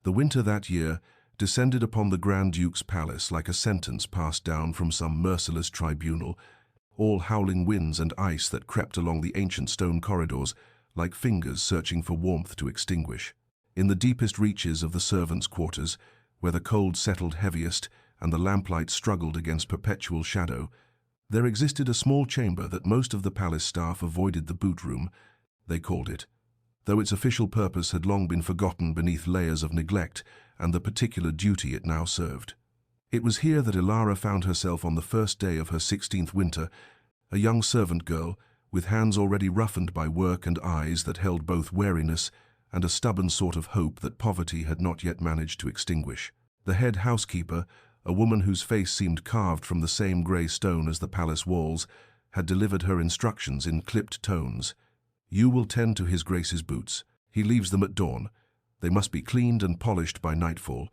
The winter that year descended upon the Grand Duke's palace like a sentence passed down from some merciless tribunal, all howling winds and ice that crept along the ancient stone corridors like fingers searching for warmth to extinguish. In the deepest reaches of the servants' quarters, where the cold settled heaviest and the lamplight struggled against perpetual shadow, there existed a small chamber that most of the palace staff avoided, the boot room, they called it, though its official purpose had long been forgotten beneath layers of neglect and the particular duty it now served. It was here that Elara found herself on the first day of her 16th winter, a young servant girl with hands already roughened by work and eyes that held both wariness and a stubborn sort of hope that poverty had not yet managed to extinguish. The head housekeeper, a woman whose face seemed carved from the same grey stone as the palace walls, had delivered her instructions in clipped tones. "You will tend to His Grace's boots. He leaves them at dawn. They must be cleaned and polished by nightfall.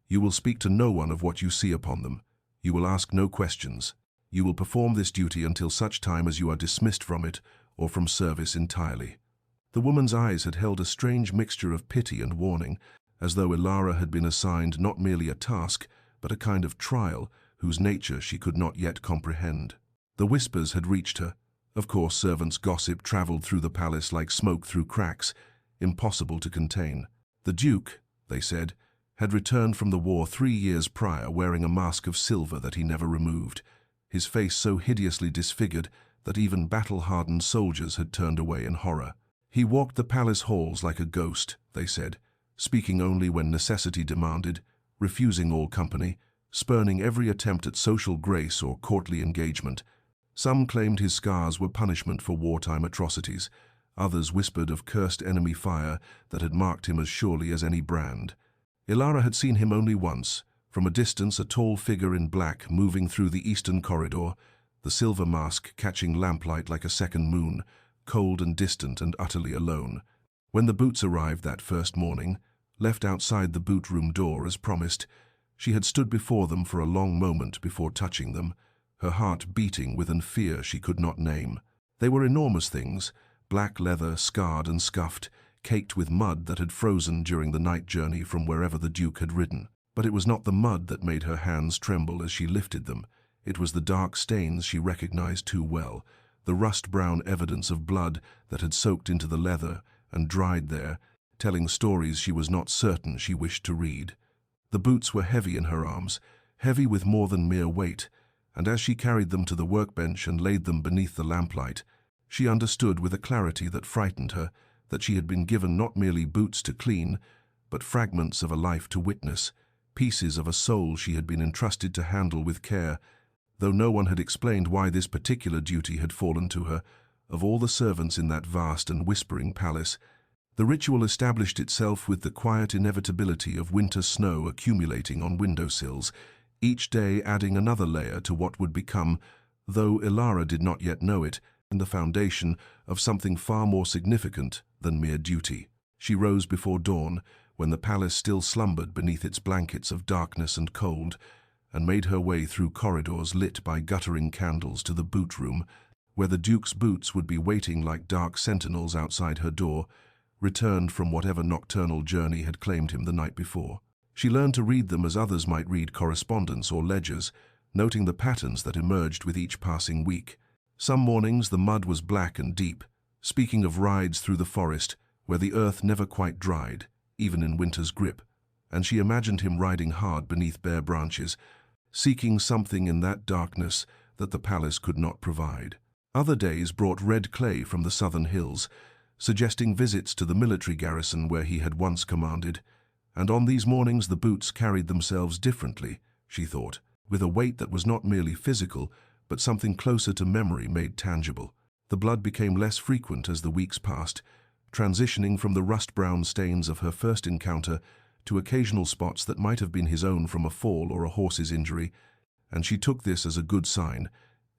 You will speak to no one of what you see upon them. You will ask no questions. You will perform this duty until such time as you are dismissed from it or from service entirely." The woman's eyes had held a strange mixture of pity and warning, as though Elara had been assigned not merely a task, but a kind of trial whose nature she could not yet comprehend. The whispers had reached her. Of course, servants' gossip traveled through the palace like smoke through cracks, impossible to contain. The Duke, they said, had returned from the war 3 years prior wearing a mask of silver that he never removed, his face so hideously disfigured that even battle-hardened soldiers had turned away in horror. He walked the palace halls like a ghost, they said, speaking only when necessity demanded, refusing all company, spurning every attempt at social grace or courtly engagement. Some claimed his scars were punishment for wartime atrocities. Others whispered of cursed enemy fire that had marked him as surely as any brand. Elara had seen him only once, from a distance, a tall figure in black moving through the eastern corridor, the silver mask catching lamplight like a second moon, cold and distant and utterly alone. When the boots arrived that first morning, left outside the boot room door as promised, she had stood before them for a long moment before touching them, her heart beating with an fear she could not name. They were enormous things, black leather, scarred and scuffed, caked with mud that had frozen during the night journey from wherever the Duke had ridden. But it was not the mud that made her hands tremble as she lifted them. It was the dark stains she recognized too well, the rust-brown evidence of blood that had soaked into the leather and dried there, telling stories she was not certain she wished to read. The boots were heavy in her arms, heavy with more than mere weight, and as she carried them to the workbench and laid them beneath the lamplight, she understood with a clarity that frightened her that she had been given not merely boots to clean, but fragments of a life to witness, pieces of a soul she had been entrusted to handle with care, though no one had explained why this particular duty had fallen to her. Of all the servants in that vast and whispering palace, the ritual established itself with the quiet inevitability of winter snow accumulating on windowsills, each day adding another layer to what would become, though Elara did not yet know it, the foundation of something far more significant than mere duty. She rose before dawn, when the palace still slumbered beneath its blankets of darkness and cold, and made her way through corridors lit by guttering candles to the boot room, where the Duke's boots would be waiting like dark sentinels outside her door, returned from whatever nocturnal journey had claimed him the night before. She learned to read them as others might read correspondence or ledgers, noting the patterns that emerged with each passing week. Some mornings the mud was black and deep, speaking of rides through the forest where the earth never quite dried, even in winter's grip, and she imagined him riding hard beneath bare branches, seeking something in that darkness that the palace could not provide. Other days brought red clay from the southern hills, suggesting visits to the military garrison where he had once commanded, and on these mornings the boots carried themselves differently, she thought, with a weight that was not merely physical, but something closer to memory made tangible. The blood became less frequent as the weeks passed, transitioning from the rust-brown stains of her first encounter to occasional spots that might have been his own from a fall or a horse's injury, and she took this as a good sign,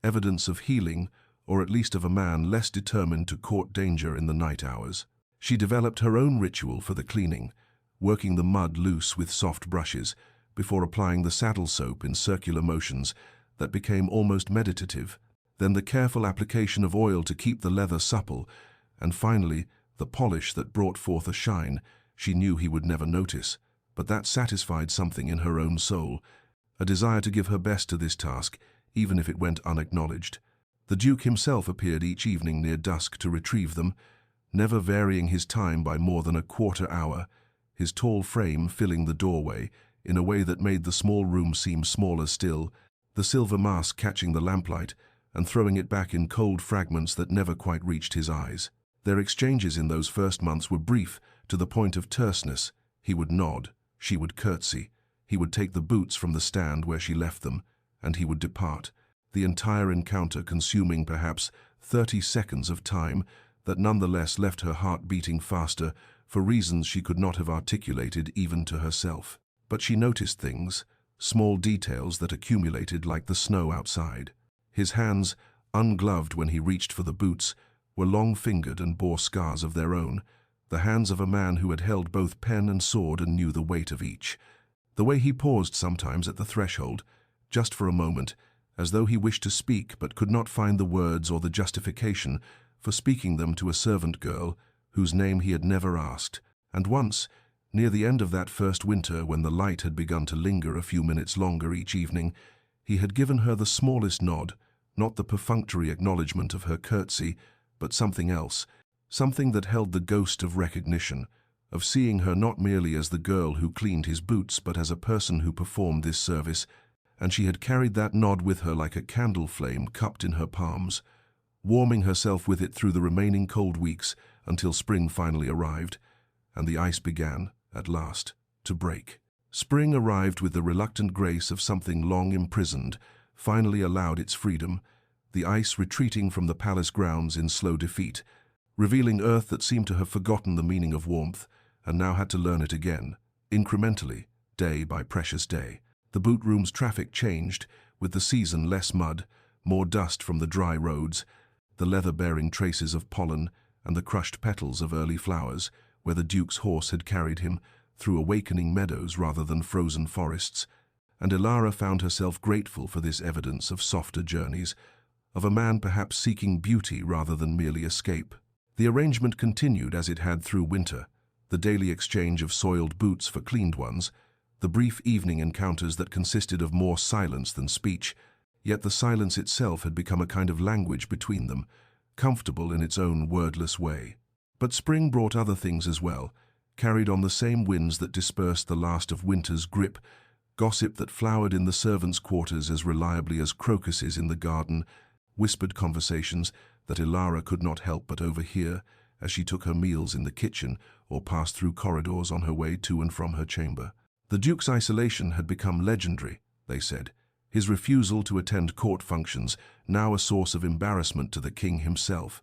evidence of healing, or at least of a man less determined to court danger in the night hours. She developed her own ritual for the cleaning, working the mud loose with soft brushes, before applying the saddle soap in circular motions that became almost meditative, then the careful application of oil to keep the leather supple, and finally the polish that brought forth a shine she knew he would never notice, but that satisfied something in her own soul, a desire to give her best to this task, even if it went unacknowledged. The Duke himself appeared each evening near dusk to retrieve them, never varying his time by more than a quarter hour, his tall frame filling the doorway in a way that made the small room seem smaller still, the silver mask catching the lamplight and throwing it back in cold fragments that never quite reached his eyes. Their exchanges in those first months were brief, to the point of terseness. He would nod, she would curtsy, he would take the boots from the stand where she left them, and he would depart, the entire encounter consuming perhaps 30 seconds of time that nonetheless left her heart beating faster for reasons she could not have articulated even to herself. But she noticed things, small details that accumulated like the snow outside. His hands, ungloved when he reached for the boots, were long-fingered and bore scars of their own, the hands of a man who had held both pen and sword and knew the weight of each. The way he paused sometimes at the threshold, just for a moment, as though he wished to speak but could not find the words or the justification for speaking them to a servant girl whose name he had never asked. And once, near the end of that first winter when the light had begun to linger a few minutes longer each evening, he had given her the smallest nod, not the perfunctory acknowledgement of her curtsy, but something else, something that held the ghost of recognition, of seeing her not merely as the girl who cleaned his boots but as a person who performed this service, and she had carried that nod with her like a candle flame cupped in her palms, warming herself with it through the remaining cold weeks until spring finally arrived, and the ice began, at last, to break. Spring arrived with the reluctant grace of something long imprisoned, finally allowed its freedom, the ice retreating from the palace grounds in slow defeat, revealing earth that seemed to have forgotten the meaning of warmth and now had to learn it again, incrementally, day by precious day. The boot room's traffic changed, with the season less mud, more dust from the dry roads, the leather bearing traces of pollen and the crushed petals of early flowers, where the Duke's horse had carried him, through awakening meadows rather than frozen forests, and Elara found herself grateful for this evidence of softer journeys, of a man perhaps seeking beauty rather than merely escape. The arrangement continued as it had through winter, the daily exchange of soiled boots for cleaned ones, the brief evening encounters that consisted of more silence than speech, yet the silence itself had become a kind of language between them, comfortable in its own wordless way. But spring brought other things as well, carried on the same winds that dispersed the last of winter's grip, gossip that flowered in the servants' quarters as reliably as crocuses in the garden, whispered conversations that Elara could not help but overhear as she took her meals in the kitchen or passed through corridors on her way to and from her chamber. The Duke's isolation had become legendary, they said, his refusal to attend court functions now a source of embarrassment to the king himself.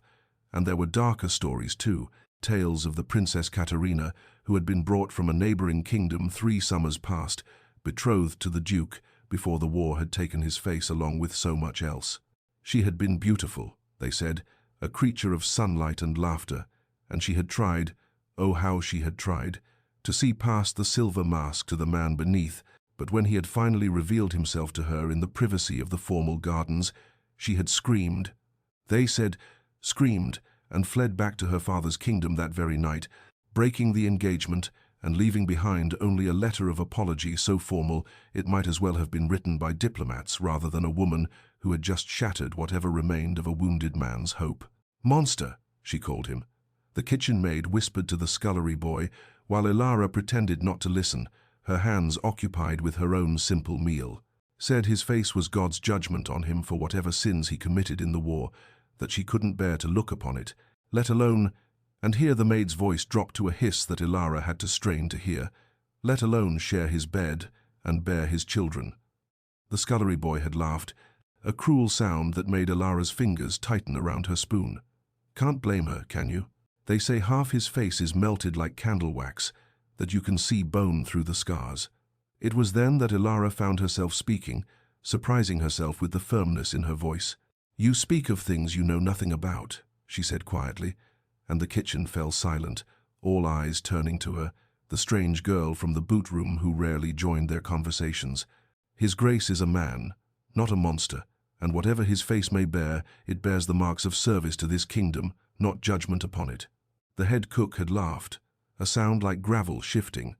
And there were darker stories too, tales of the Princess Katerina, who had been brought from a neighboring kingdom 3 summers past, betrothed to the Duke before the war had taken his face along with so much else. She had been beautiful, they said, a creature of sunlight and laughter, and she had tried, oh how she had tried, to see past the silver mask to the man beneath, but when he had finally revealed himself to her in the privacy of the formal gardens, she had screamed. They said, screamed, and fled back to her father's kingdom that very night, breaking the engagement and leaving behind only a letter of apology so formal it might as well have been written by diplomats rather than a woman who had just shattered whatever remained of a wounded man's hope. "Monster," she called him. The kitchen maid whispered to the scullery boy, while Elara pretended not to listen, her hands occupied with her own simple meal. Said his face was God's judgment on him for whatever sins he committed in the war, that she couldn't bear to look upon it, let alone, and here the maid's voice dropped to a hiss that Elara had to strain to hear, let alone share his bed and bear his children. The scullery boy had laughed, a cruel sound that made Elara's fingers tighten around her spoon. Can't blame her, can you? They say half his face is melted like candle wax, that you can see bone through the scars. It was then that Elara found herself speaking, surprising herself with the firmness in her voice. "You speak of things you know nothing about," she said quietly, and the kitchen fell silent, all eyes turning to her, the strange girl from the boot room who rarely joined their conversations. "His Grace is a man, not a monster, and whatever his face may bear, it bears the marks of service to this kingdom, not judgment upon it." The head cook had laughed, a sound like gravel shifting.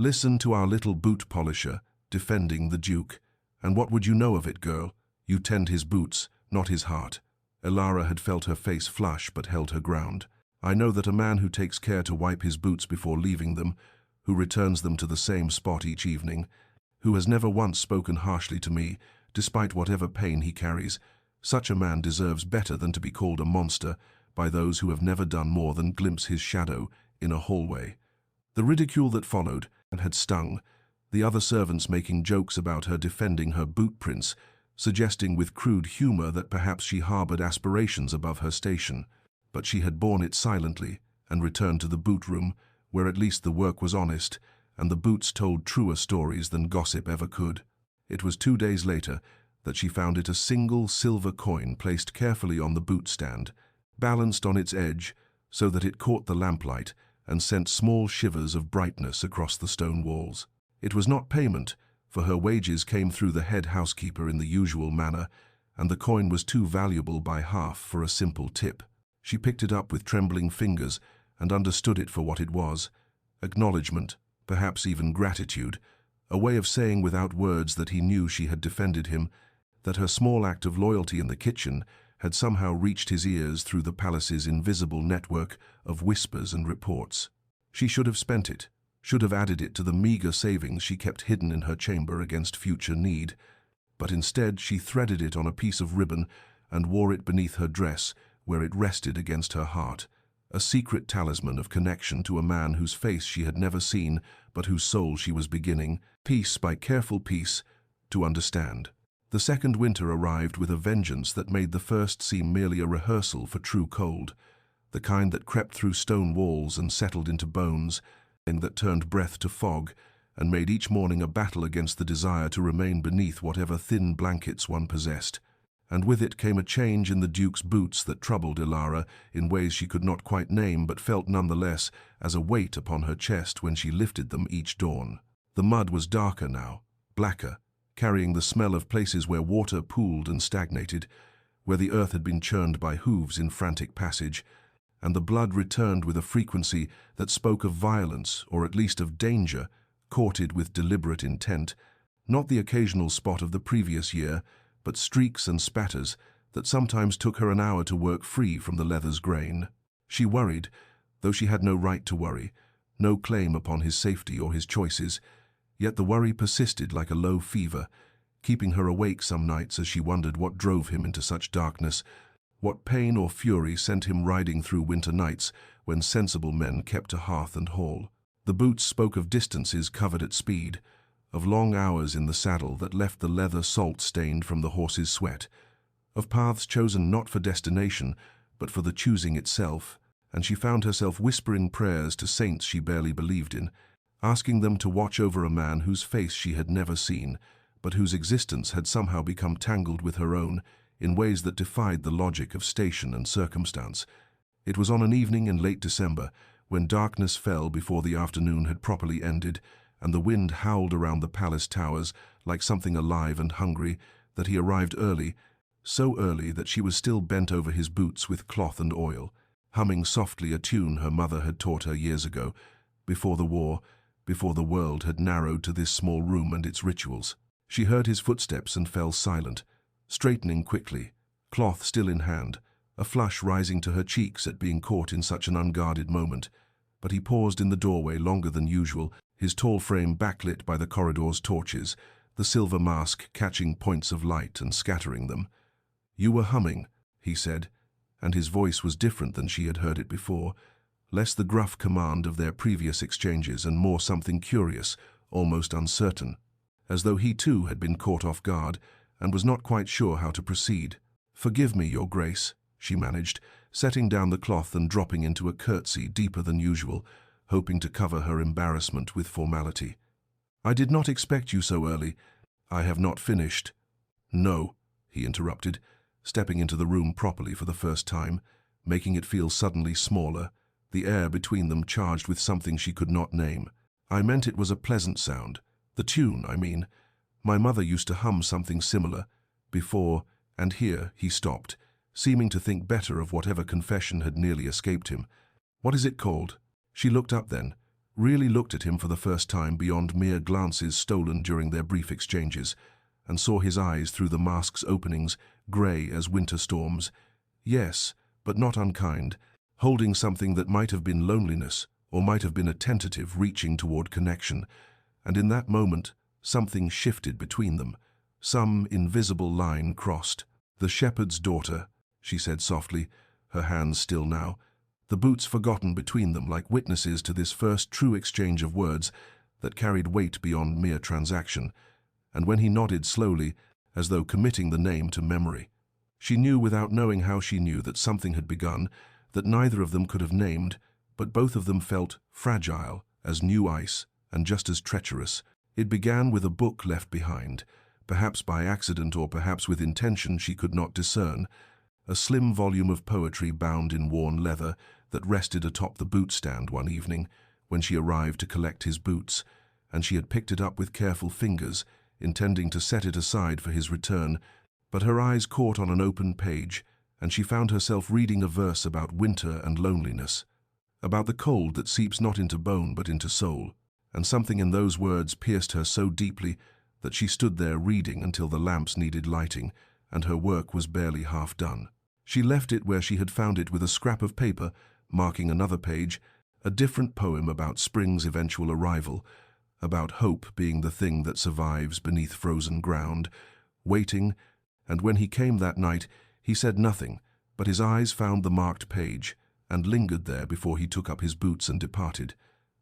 Listen to our little boot polisher, defending the Duke. And what would you know of it, girl? You tend his boots, not his heart. Elara had felt her face flush but held her ground. I know that a man who takes care to wipe his boots before leaving them, who returns them to the same spot each evening, who has never once spoken harshly to me, despite whatever pain he carries, such a man deserves better than to be called a monster by those who have never done more than glimpse his shadow in a hallway. The ridicule that followed and had stung, the other servants making jokes about her defending her boot prints, suggesting with crude humor that perhaps she harbored aspirations above her station. But she had borne it silently and returned to the boot room, where at least the work was honest, and the boots told truer stories than gossip ever could. It was 2 days later that she found it a single silver coin placed carefully on the boot stand, balanced on its edge so that it caught the lamplight and sent small shivers of brightness across the stone walls. It was not payment, for her wages came through the head housekeeper in the usual manner, and the coin was too valuable by half for a simple tip. She picked it up with trembling fingers and understood it for what it was: acknowledgement, perhaps even gratitude, a way of saying without words that he knew she had defended him, that her small act of loyalty in the kitchen had somehow reached his ears through the palace's invisible network of whispers and reports. She should have spent it, should have added it to the meager savings she kept hidden in her chamber against future need, but instead she threaded it on a piece of ribbon and wore it beneath her dress, where it rested against her heart, a secret talisman of connection to a man whose face she had never seen, but whose soul she was beginning, piece by careful piece, to understand. The second winter arrived with a vengeance that made the first seem merely a rehearsal for true cold, the kind that crept through stone walls and settled into bones, and that turned breath to fog, and made each morning a battle against the desire to remain beneath whatever thin blankets one possessed. And with it came a change in the Duke's boots that troubled Elara in ways she could not quite name but felt nonetheless as a weight upon her chest when she lifted them each dawn. The mud was darker now, blacker, carrying the smell of places where water pooled and stagnated, where the earth had been churned by hooves in frantic passage, and the blood returned with a frequency that spoke of violence, or at least of danger, courted with deliberate intent, not the occasional spot of the previous year, but streaks and spatters that sometimes took her an hour to work free from the leather's grain. She worried, though she had no right to worry, no claim upon his safety or his choices, yet the worry persisted like a low fever, keeping her awake some nights as she wondered what drove him into such darkness, what pain or fury sent him riding through winter nights when sensible men kept to hearth and hall. The boots spoke of distances covered at speed, of long hours in the saddle that left the leather salt-stained from the horse's sweat, of paths chosen not for destination, but for the choosing itself, and she found herself whispering prayers to saints she barely believed in, asking them to watch over a man whose face she had never seen, but whose existence had somehow become tangled with her own in ways that defied the logic of station and circumstance. It was on an evening in late December, when darkness fell before the afternoon had properly ended, and the wind howled around the palace towers like something alive and hungry, that he arrived early, so early that she was still bent over his boots with cloth and oil, humming softly a tune her mother had taught her years ago, before the war, before the world had narrowed to this small room and its rituals. She heard his footsteps and fell silent, straightening quickly, cloth still in hand, a flush rising to her cheeks at being caught in such an unguarded moment. But he paused in the doorway longer than usual, his tall frame backlit by the corridor's torches, the silver mask catching points of light and scattering them. "You were humming," he said, and his voice was different than she had heard it before, less the gruff command of their previous exchanges and more something curious, almost uncertain, as though he too had been caught off guard and was not quite sure how to proceed. "Forgive me, Your Grace," she managed, setting down the cloth and dropping into a curtsy deeper than usual, hoping to cover her embarrassment with formality. "I did not expect you so early. I have not finished." "No," he interrupted, stepping into the room properly for the first time, making it feel suddenly smaller, the air between them charged with something she could not name. "I meant it was a pleasant sound. The tune, I mean. My mother used to hum something similar, before," and here he stopped, seeming to think better of whatever confession had nearly escaped him. "What is it called?" She looked up then, really looked at him for the first time beyond mere glances stolen during their brief exchanges, and saw his eyes through the mask's openings, grey as winter storms. Yes, but not unkind, holding something that might have been loneliness, or might have been a tentative reaching toward connection. And in that moment, something shifted between them. Some invisible line crossed. "The shepherd's daughter," she said softly, her hands still now, the boots forgotten between them like witnesses to this first true exchange of words that carried weight beyond mere transaction. And when he nodded slowly, as though committing the name to memory, she knew without knowing how she knew that something had begun, that neither of them could have named, but both of them felt fragile as new ice and just as treacherous. It began with a book left behind, perhaps by accident or perhaps with intention she could not discern, a slim volume of poetry bound in worn leather that rested atop the boot stand one evening when she arrived to collect his boots, and she had picked it up with careful fingers, intending to set it aside for his return, but her eyes caught on an open page, and she found herself reading a verse about winter and loneliness, about the cold that seeps not into bone but into soul, and something in those words pierced her so deeply that she stood there reading until the lamps needed lighting, and her work was barely half done. She left it where she had found it with a scrap of paper, marking another page, a different poem about spring's eventual arrival, about hope being the thing that survives beneath frozen ground, waiting, and when he came that night, he said nothing, but his eyes found the marked page, and lingered there before he took up his boots and departed.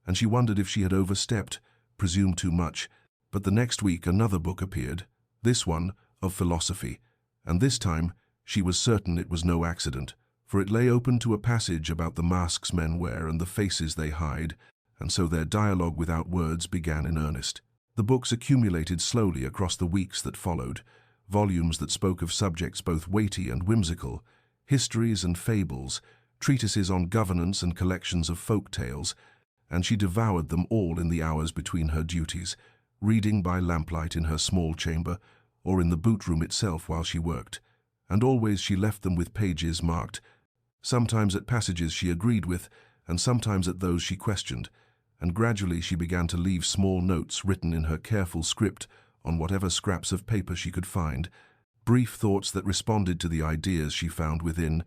And she wondered if she had overstepped, presumed too much, but the next week another book appeared, this one of philosophy, and this time she was certain it was no accident, for it lay open to a passage about the masks men wear and the faces they hide, and so their dialogue without words began in earnest. The books accumulated slowly across the weeks that followed, volumes that spoke of subjects both weighty and whimsical, histories and fables, treatises on governance and collections of folk tales, and she devoured them all in the hours between her duties, reading by lamplight in her small chamber, or in the boot room itself while she worked, and always she left them with pages marked, sometimes at passages she agreed with, and sometimes at those she questioned, and gradually she began to leave small notes written in her careful script on whatever scraps of paper she could find, brief thoughts that responded to the ideas she found within,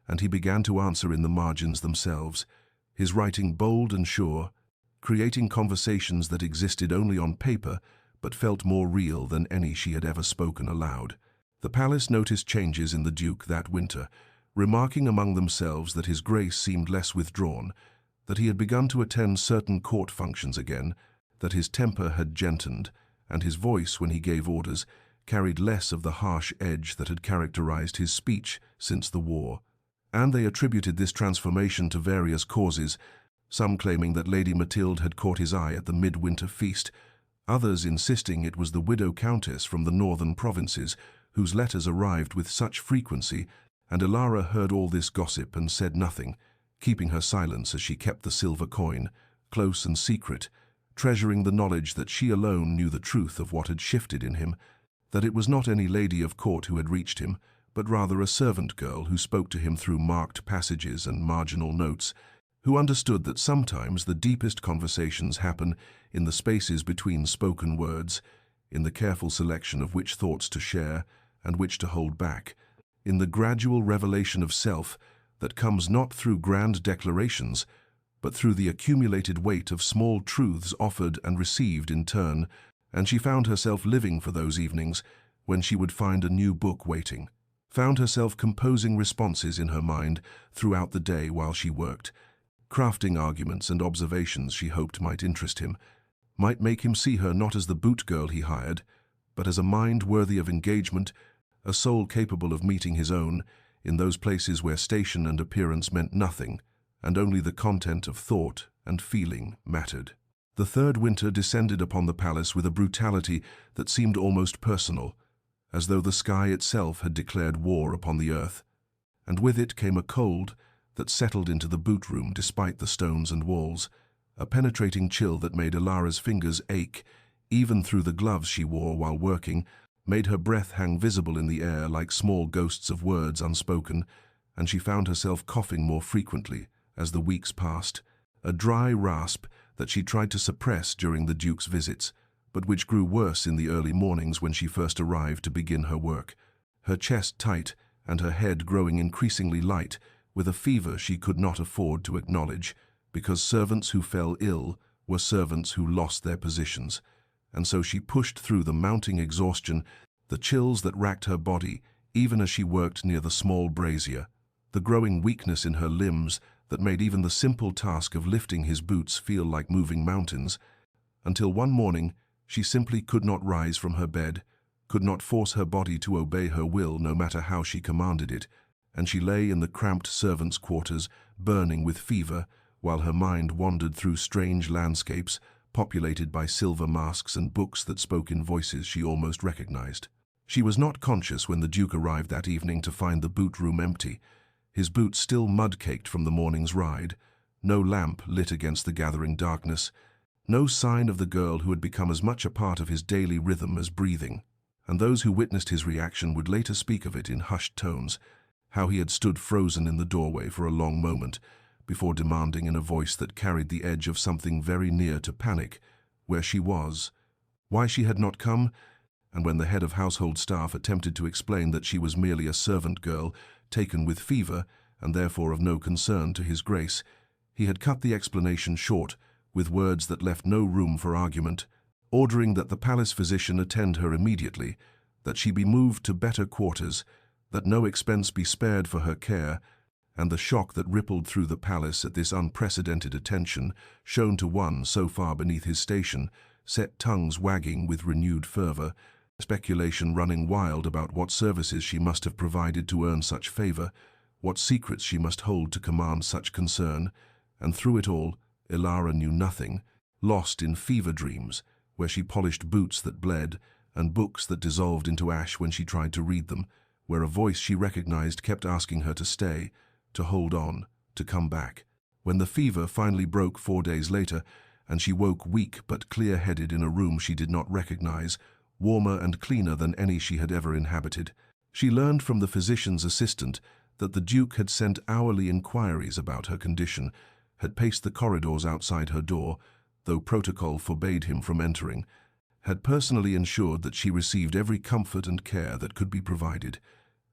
and he began to answer in the margins themselves, his writing bold and sure, creating conversations that existed only on paper but felt more real than any she had ever spoken aloud. The palace noticed changes in the Duke that winter, remarking among themselves that his grace seemed less withdrawn, that he had begun to attend certain court functions again, that his temper had gentened, and his voice, when he gave orders, carried less of the harsh edge that had characterized his speech since the war. And they attributed this transformation to various causes, some claiming that Lady Mathilde had caught his eye at the midwinter feast, others insisting it was the widow countess from the northern provinces, whose letters arrived with such frequency, and Elara heard all this gossip and said nothing, keeping her silence as she kept the silver coin, close and secret, treasuring the knowledge that she alone knew the truth of what had shifted in him, that it was not any lady of court who had reached him, but rather a servant girl who spoke to him through marked passages and marginal notes, who understood that sometimes the deepest conversations happen in the spaces between spoken words, in the careful selection of which thoughts to share and which to hold back, in the gradual revelation of self that comes not through grand declarations, but through the accumulated weight of small truths offered and received in turn, and she found herself living for those evenings when she would find a new book waiting, found herself composing responses in her mind throughout the day while she worked, crafting arguments and observations she hoped might interest him, might make him see her not as the boot girl he hired, but as a mind worthy of engagement, a soul capable of meeting his own, in those places where station and appearance meant nothing, and only the content of thought and feeling mattered. The third winter descended upon the palace with a brutality that seemed almost personal, as though the sky itself had declared war upon the earth, and with it came a cold that settled into the boot room despite the stones and walls, a penetrating chill that made Elara's fingers ache, even through the gloves she wore while working, made her breath hang visible in the air like small ghosts of words unspoken, and she found herself coughing more frequently as the weeks passed, a dry rasp that she tried to suppress during the Duke's visits, but which grew worse in the early mornings when she first arrived to begin her work, her chest tight and her head growing increasingly light with a fever she could not afford to acknowledge, because servants who fell ill were servants who lost their positions, and so she pushed through the mounting exhaustion, the chills that racked her body even as she worked near the small brazier, the growing weakness in her limbs that made even the simple task of lifting his boots feel like moving mountains, until one morning she simply could not rise from her bed, could not force her body to obey her will no matter how she commanded it, and she lay in the cramped servants' quarters, burning with fever, while her mind wandered through strange landscapes populated by silver masks and books that spoke in voices she almost recognized. She was not conscious when the Duke arrived that evening to find the boot room empty, his boots still mud-caked from the morning's ride, no lamp lit against the gathering darkness, no sign of the girl who had become as much a part of his daily rhythm as breathing. And those who witnessed his reaction would later speak of it in hushed tones, how he had stood frozen in the doorway for a long moment, before demanding in a voice that carried the edge of something very near to panic, where she was, why she had not come, and when the head of household staff attempted to explain that she was merely a servant girl, taken with fever, and therefore of no concern to his grace, he had cut the explanation short, with words that left no room for argument, ordering that the palace physician attend her immediately, that she be moved to better quarters, that no expense be spared for her care, and the shock that rippled through the palace at this unprecedented attention, shown to one so far beneath his station, set tongues wagging with renewed fervor, speculation running wild about what services she must have provided to earn such favor, what secrets she must hold to command such concern, and through it all, Elara knew nothing, lost in fever dreams, where she polished boots that bled, and books that dissolved into ash when she tried to read them, where a voice she recognized kept asking her to stay, to hold on, to come back. When the fever finally broke 4 days later, and she woke weak but clear-headed in a room she did not recognize, warmer and cleaner than any she had ever inhabited, she learned from the physician's assistant that the Duke had sent hourly inquiries about her condition, had paced the corridors outside her door, though protocol forbade him from entering, had personally ensured that she received every comfort and care that could be provided,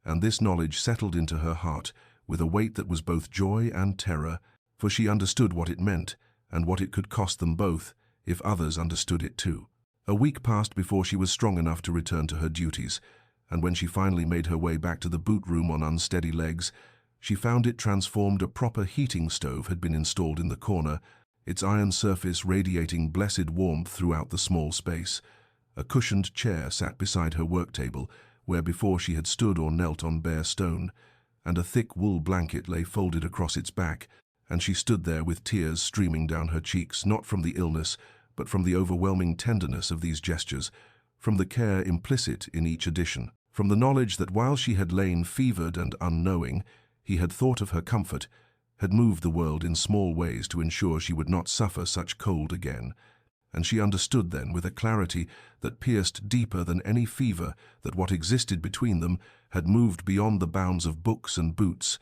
and this knowledge settled into her heart with a weight that was both joy and terror, for she understood what it meant, and what it could cost them both, if others understood it too. A week passed before she was strong enough to return to her duties, and when she finally made her way back to the boot room on unsteady legs, she found it transformed. A proper heating stove had been installed in the corner, its iron surface radiating blessed warmth throughout the small space. A cushioned chair sat beside her work table, where before she had stood or knelt on bare stone, and a thick wool blanket lay folded across its back, and she stood there with tears streaming down her cheeks, not from the illness, but from the overwhelming tenderness of these gestures, from the care implicit in each addition, from the knowledge that while she had lain fevered and unknowing, he had thought of her comfort, had moved the world in small ways to ensure she would not suffer such cold again. And she understood then, with a clarity that pierced deeper than any fever, that what existed between them had moved beyond the bounds of books and boots,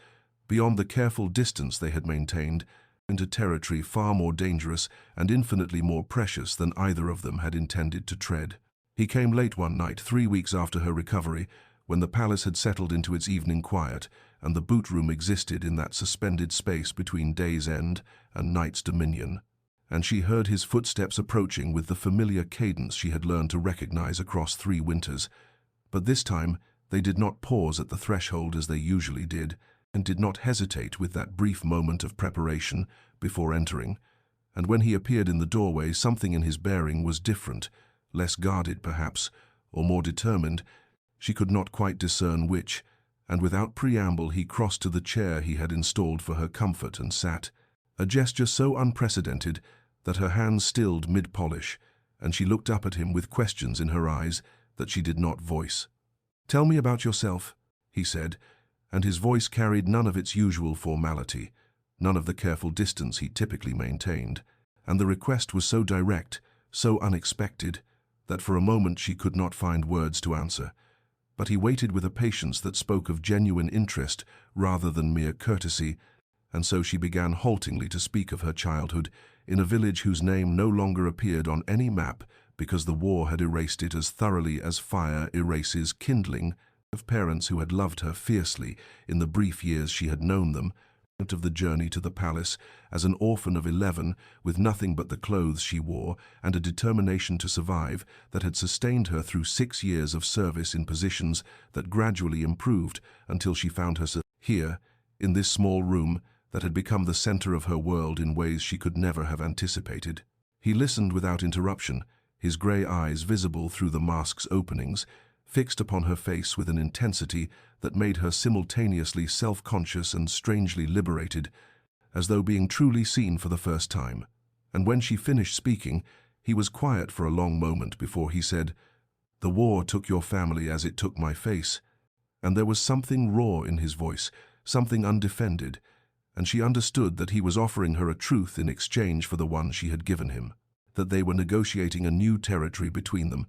beyond the careful distance they had maintained, into territory far more dangerous and infinitely more precious than either of them had intended to tread. He came late one night, 3 weeks after her recovery, when the palace had settled into its evening quiet, and the boot room existed in that suspended space between day's end and night's dominion. And she heard his footsteps approaching with the familiar cadence she had learned to recognize across 3 winters. But this time they did not pause at the threshold as they usually did, and did not hesitate with that brief moment of preparation before entering. And when he appeared in the doorway, something in his bearing was different, less guarded perhaps, or more determined. She could not quite discern which, and without preamble he crossed to the chair he had installed for her comfort and sat, a gesture so unprecedented that her hands stilled mid-polish, and she looked up at him with questions in her eyes that she did not voice. "Tell me about yourself," he said, and his voice carried none of its usual formality, none of the careful distance he typically maintained, and the request was so direct, so unexpected, that for a moment she could not find words to answer. But he waited with a patience that spoke of genuine interest rather than mere courtesy, and so she began haltingly to speak of her childhood, in a village whose name no longer appeared on any map because the war had erased it as thoroughly as fire erases kindling, of parents who had loved her fiercely in the brief years she had known them, out of the journey to the palace as an orphan of 11 with nothing but the clothes she wore and a determination to survive that had sustained her through 6 years of service in positions that gradually improved until she found herself here, in this small room that had become the center of her world in ways she could never have anticipated. He listened without interruption, his gray eyes visible through the mask's openings, fixed upon her face with an intensity that made her simultaneously self-conscious and strangely liberated, as though being truly seen for the first time. And when she finished speaking, he was quiet for a long moment before he said, "The war took your family as it took my face." And there was something raw in his voice, something undefended, and she understood that he was offering her a truth in exchange for the one she had given him, that they were negotiating a new territory between them,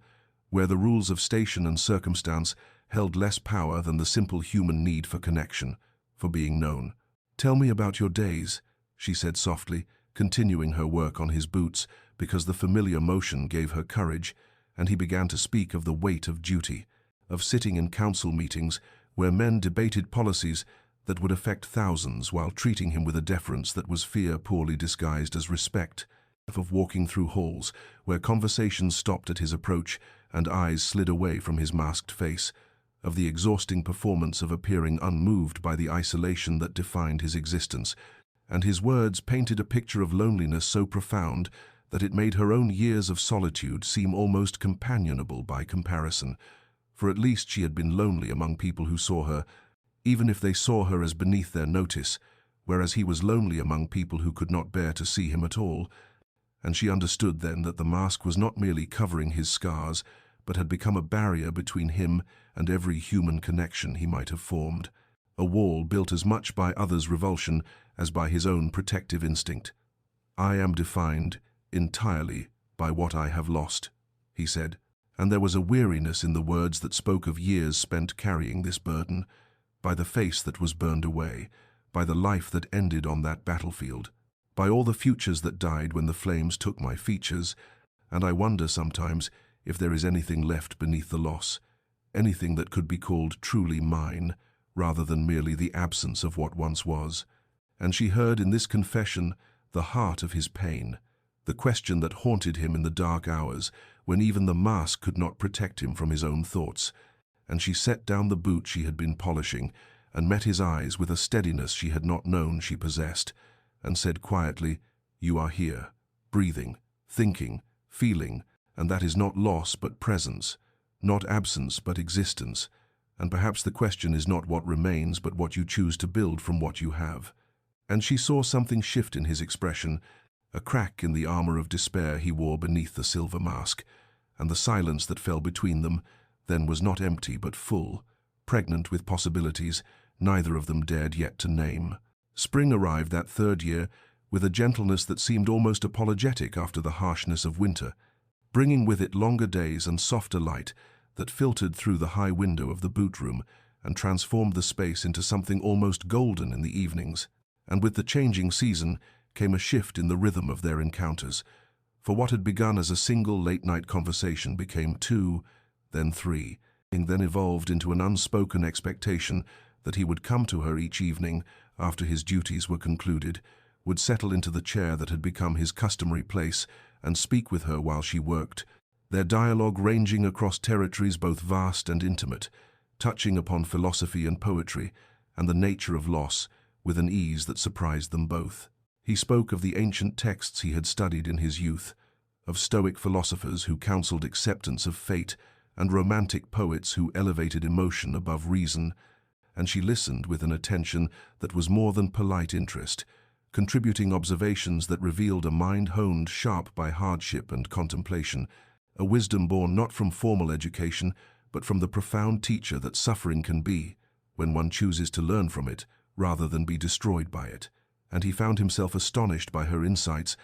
where the rules of station and circumstance held less power than the simple human need for connection, for being known. "Tell me about your days," she said softly, continuing her work on his boots because the familiar motion gave her courage, and he began to speak of the weight of duty, of sitting in council meetings where men debated policies that would affect thousands while treating him with a deference that was fear poorly disguised as respect, of walking through halls where conversations stopped at his approach and eyes slid away from his masked face, of the exhausting performance of appearing unmoved by the isolation that defined his existence, and his words painted a picture of loneliness so profound that it made her own years of solitude seem almost companionable by comparison, for at least she had been lonely among people who saw her, even if they saw her as beneath their notice, whereas he was lonely among people who could not bear to see him at all. And she understood then that the mask was not merely covering his scars, but had become a barrier between him and every human connection he might have formed, a wall built as much by others' revulsion as by his own protective instinct. "I am defined entirely by what I have lost," he said, and there was a weariness in the words that spoke of years spent carrying this burden, by the face that was burned away, by the life that ended on that battlefield, by all the futures that died when the flames took my features, and I wonder sometimes if there is anything left beneath the loss, anything that could be called truly mine, rather than merely the absence of what once was. And she heard in this confession the heart of his pain, the question that haunted him in the dark hours when even the mask could not protect him from his own thoughts. And she set down the boot she had been polishing and met his eyes with a steadiness she had not known she possessed, and said quietly, "You are here, breathing, thinking, feeling, and that is not loss but presence, not absence but existence, and perhaps the question is not what remains but what you choose to build from what you have." And she saw something shift in his expression, a crack in the armor of despair he wore beneath the silver mask, and the silence that fell between them then was not empty but full, pregnant with possibilities neither of them dared yet to name. Spring arrived that third year with a gentleness that seemed almost apologetic after the harshness of winter, bringing with it longer days and softer light that filtered through the high window of the boot room and transformed the space into something almost golden in the evenings. And with the changing season came a shift in the rhythm of their encounters, for what had begun as a single late-night conversation became 2, then 3, and then evolved into an unspoken expectation that he would come to her each evening after his duties were concluded, would settle into the chair that had become his customary place and speak with her while she worked, their dialogue ranging across territories both vast and intimate, touching upon philosophy and poetry and the nature of loss with an ease that surprised them both. He spoke of the ancient texts he had studied in his youth, of Stoic philosophers who counseled acceptance of fate and romantic poets who elevated emotion above reason, and she listened with an attention that was more than polite interest, contributing observations that revealed a mind honed sharp by hardship and contemplation, a wisdom born not from formal education, but from the profound teacher that suffering can be, when one chooses to learn from it rather than be destroyed by it. And he found himself astonished by her insights,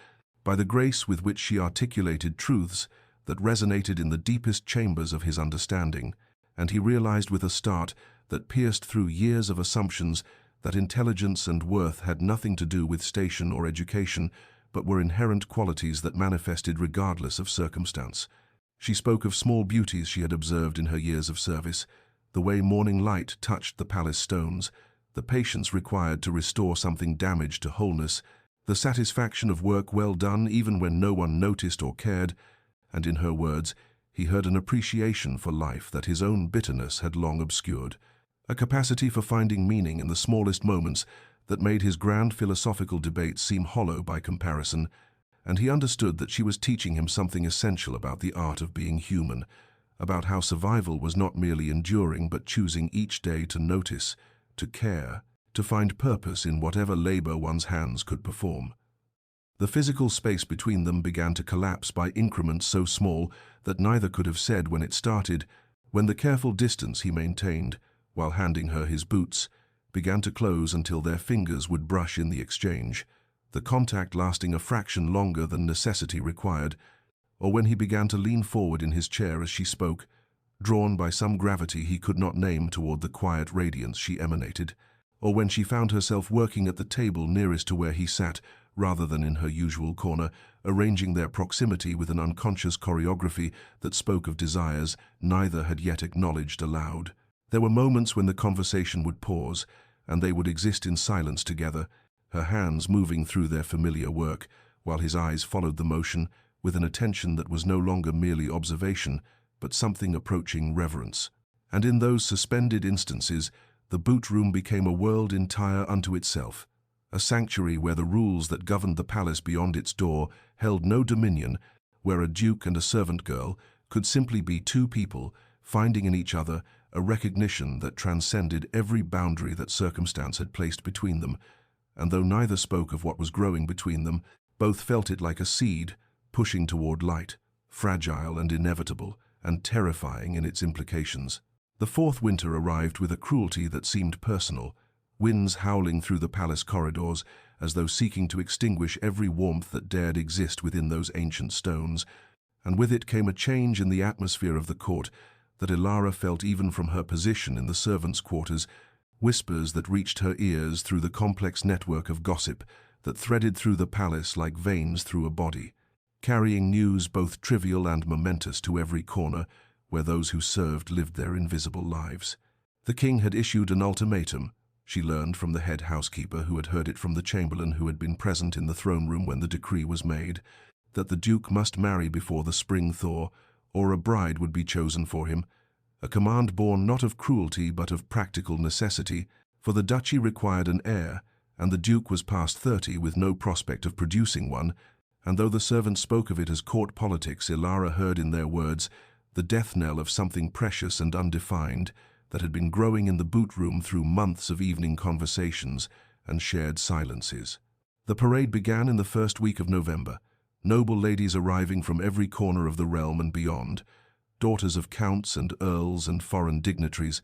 by the grace with which she articulated truths that resonated in the deepest chambers of his understanding, and he realized with a start that pierced through years of assumptions that intelligence and worth had nothing to do with station or education, but were inherent qualities that manifested regardless of circumstance. She spoke of small beauties she had observed in her years of service, the way morning light touched the palace stones, the patience required to restore something damaged to wholeness, the satisfaction of work well done even when no one noticed or cared, and in her words, he heard an appreciation for life that his own bitterness had long obscured, a capacity for finding meaning in the smallest moments that made his grand philosophical debates seem hollow by comparison, and he understood that she was teaching him something essential about the art of being human, about how survival was not merely enduring but choosing each day to notice, to care, to find purpose in whatever labor one's hands could perform. The physical space between them began to collapse by increments so small that neither could have said when it started, when the careful distance he maintained, while handing her his boots, began to close until their fingers would brush in the exchange, the contact lasting a fraction longer than necessity required, or when he began to lean forward in his chair as she spoke, drawn by some gravity he could not name toward the quiet radiance she emanated, or when she found herself working at the table nearest to where he sat, rather than in her usual corner, arranging their proximity with an unconscious choreography that spoke of desires neither had yet acknowledged aloud. There were moments when the conversation would pause, and they would exist in silence together, her hands moving through their familiar work, while his eyes followed the motion with an attention that was no longer merely observation, but something approaching reverence. And in those suspended instances, the boot room became a world entire unto itself, a sanctuary where the rules that governed the palace beyond its door held no dominion, where a duke and a servant girl could simply be two people finding in each other a recognition that transcended every boundary that circumstance had placed between them, and though neither spoke of what was growing between them, both felt it like a seed pushing toward light, fragile and inevitable, and terrifying in its implications. The fourth winter arrived with a cruelty that seemed personal, winds howling through the palace corridors as though seeking to extinguish every warmth that dared exist within those ancient stones, and with it came a change in the atmosphere of the court that Elara felt even from her position in the servants' quarters, whispers that reached her ears through the complex network of gossip that threaded through the palace like veins through a body, carrying news both trivial and momentous to every corner where those who served lived their invisible lives. The king had issued an ultimatum, she learned from the head housekeeper who had heard it from the chamberlain who had been present in the throne room when the decree was made, that the duke must marry before the spring thaw, or a bride would be chosen for him, a command born not of cruelty but of practical necessity, for the duchy required an heir, and the duke was past 30 with no prospect of producing one, and though the servants spoke of it as court politics, Elara heard in their words the death knell of something precious and undefined that had been growing in the boot room through months of evening conversations and shared silences. The parade began in the first week of November, noble ladies arriving from every corner of the realm and beyond, daughters of counts and earls and foreign dignitaries,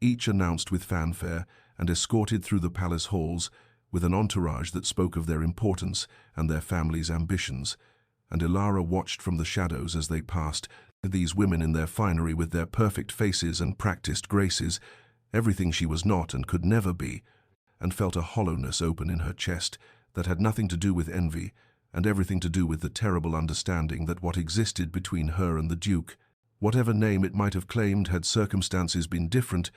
each announced with fanfare and escorted through the palace halls with an entourage that spoke of their importance and their families' ambitions, and Elara watched from the shadows as they passed, these women in their finery with their perfect faces and practiced graces, everything she was not and could never be, and felt a hollowness open in her chest that had nothing to do with envy, and everything to do with the terrible understanding that what existed between her and the duke, whatever name it might have claimed had circumstances been different,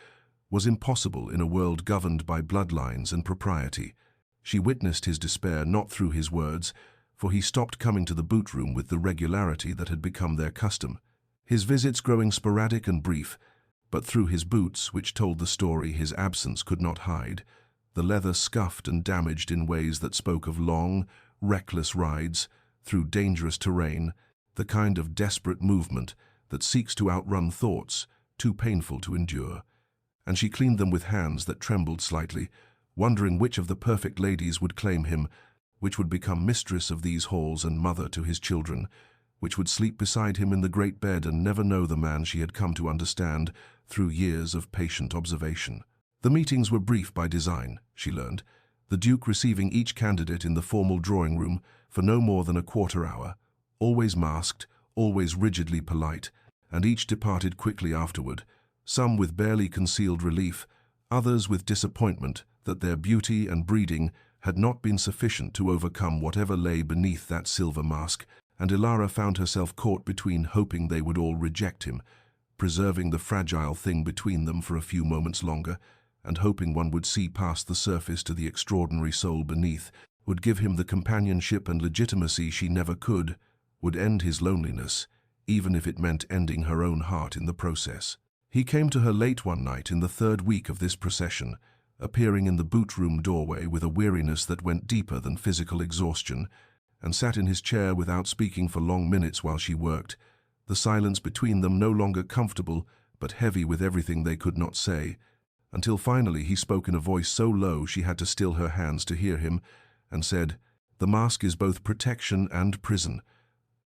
was impossible in a world governed by bloodlines and propriety. She witnessed his despair not through his words, for he stopped coming to the boot room with the regularity that had become their custom, his visits growing sporadic and brief, but through his boots, which told the story his absence could not hide, the leather scuffed and damaged in ways that spoke of long, reckless rides through dangerous terrain, the kind of desperate movement that seeks to outrun thoughts too painful to endure. And she cleaned them with hands that trembled slightly, wondering which of the perfect ladies would claim him, which would become mistress of these halls and mother to his children, which would sleep beside him in the great bed and never know the man she had come to understand through years of patient observation. The meetings were brief by design, she learned, the Duke receiving each candidate in the formal drawing room for no more than a quarter hour, always masked, always rigidly polite, and each departed quickly afterward, some with barely concealed relief, others with disappointment that their beauty and breeding had not been sufficient to overcome whatever lay beneath that silver mask, and Elara found herself caught between hoping they would all reject him, preserving the fragile thing between them for a few moments longer, and hoping one would see past the surface to the extraordinary soul beneath, would give him the companionship and legitimacy she never could, would end his loneliness, even if it meant ending her own heart in the process. He came to her late one night in the third week of this procession, appearing in the boot-room doorway with a weariness that went deeper than physical exhaustion, and sat in his chair without speaking for long minutes while she worked, the silence between them no longer comfortable but heavy with everything they could not say, until finally he spoke in a voice so low she had to still her hands to hear him, and said, "The mask is both protection and prison,"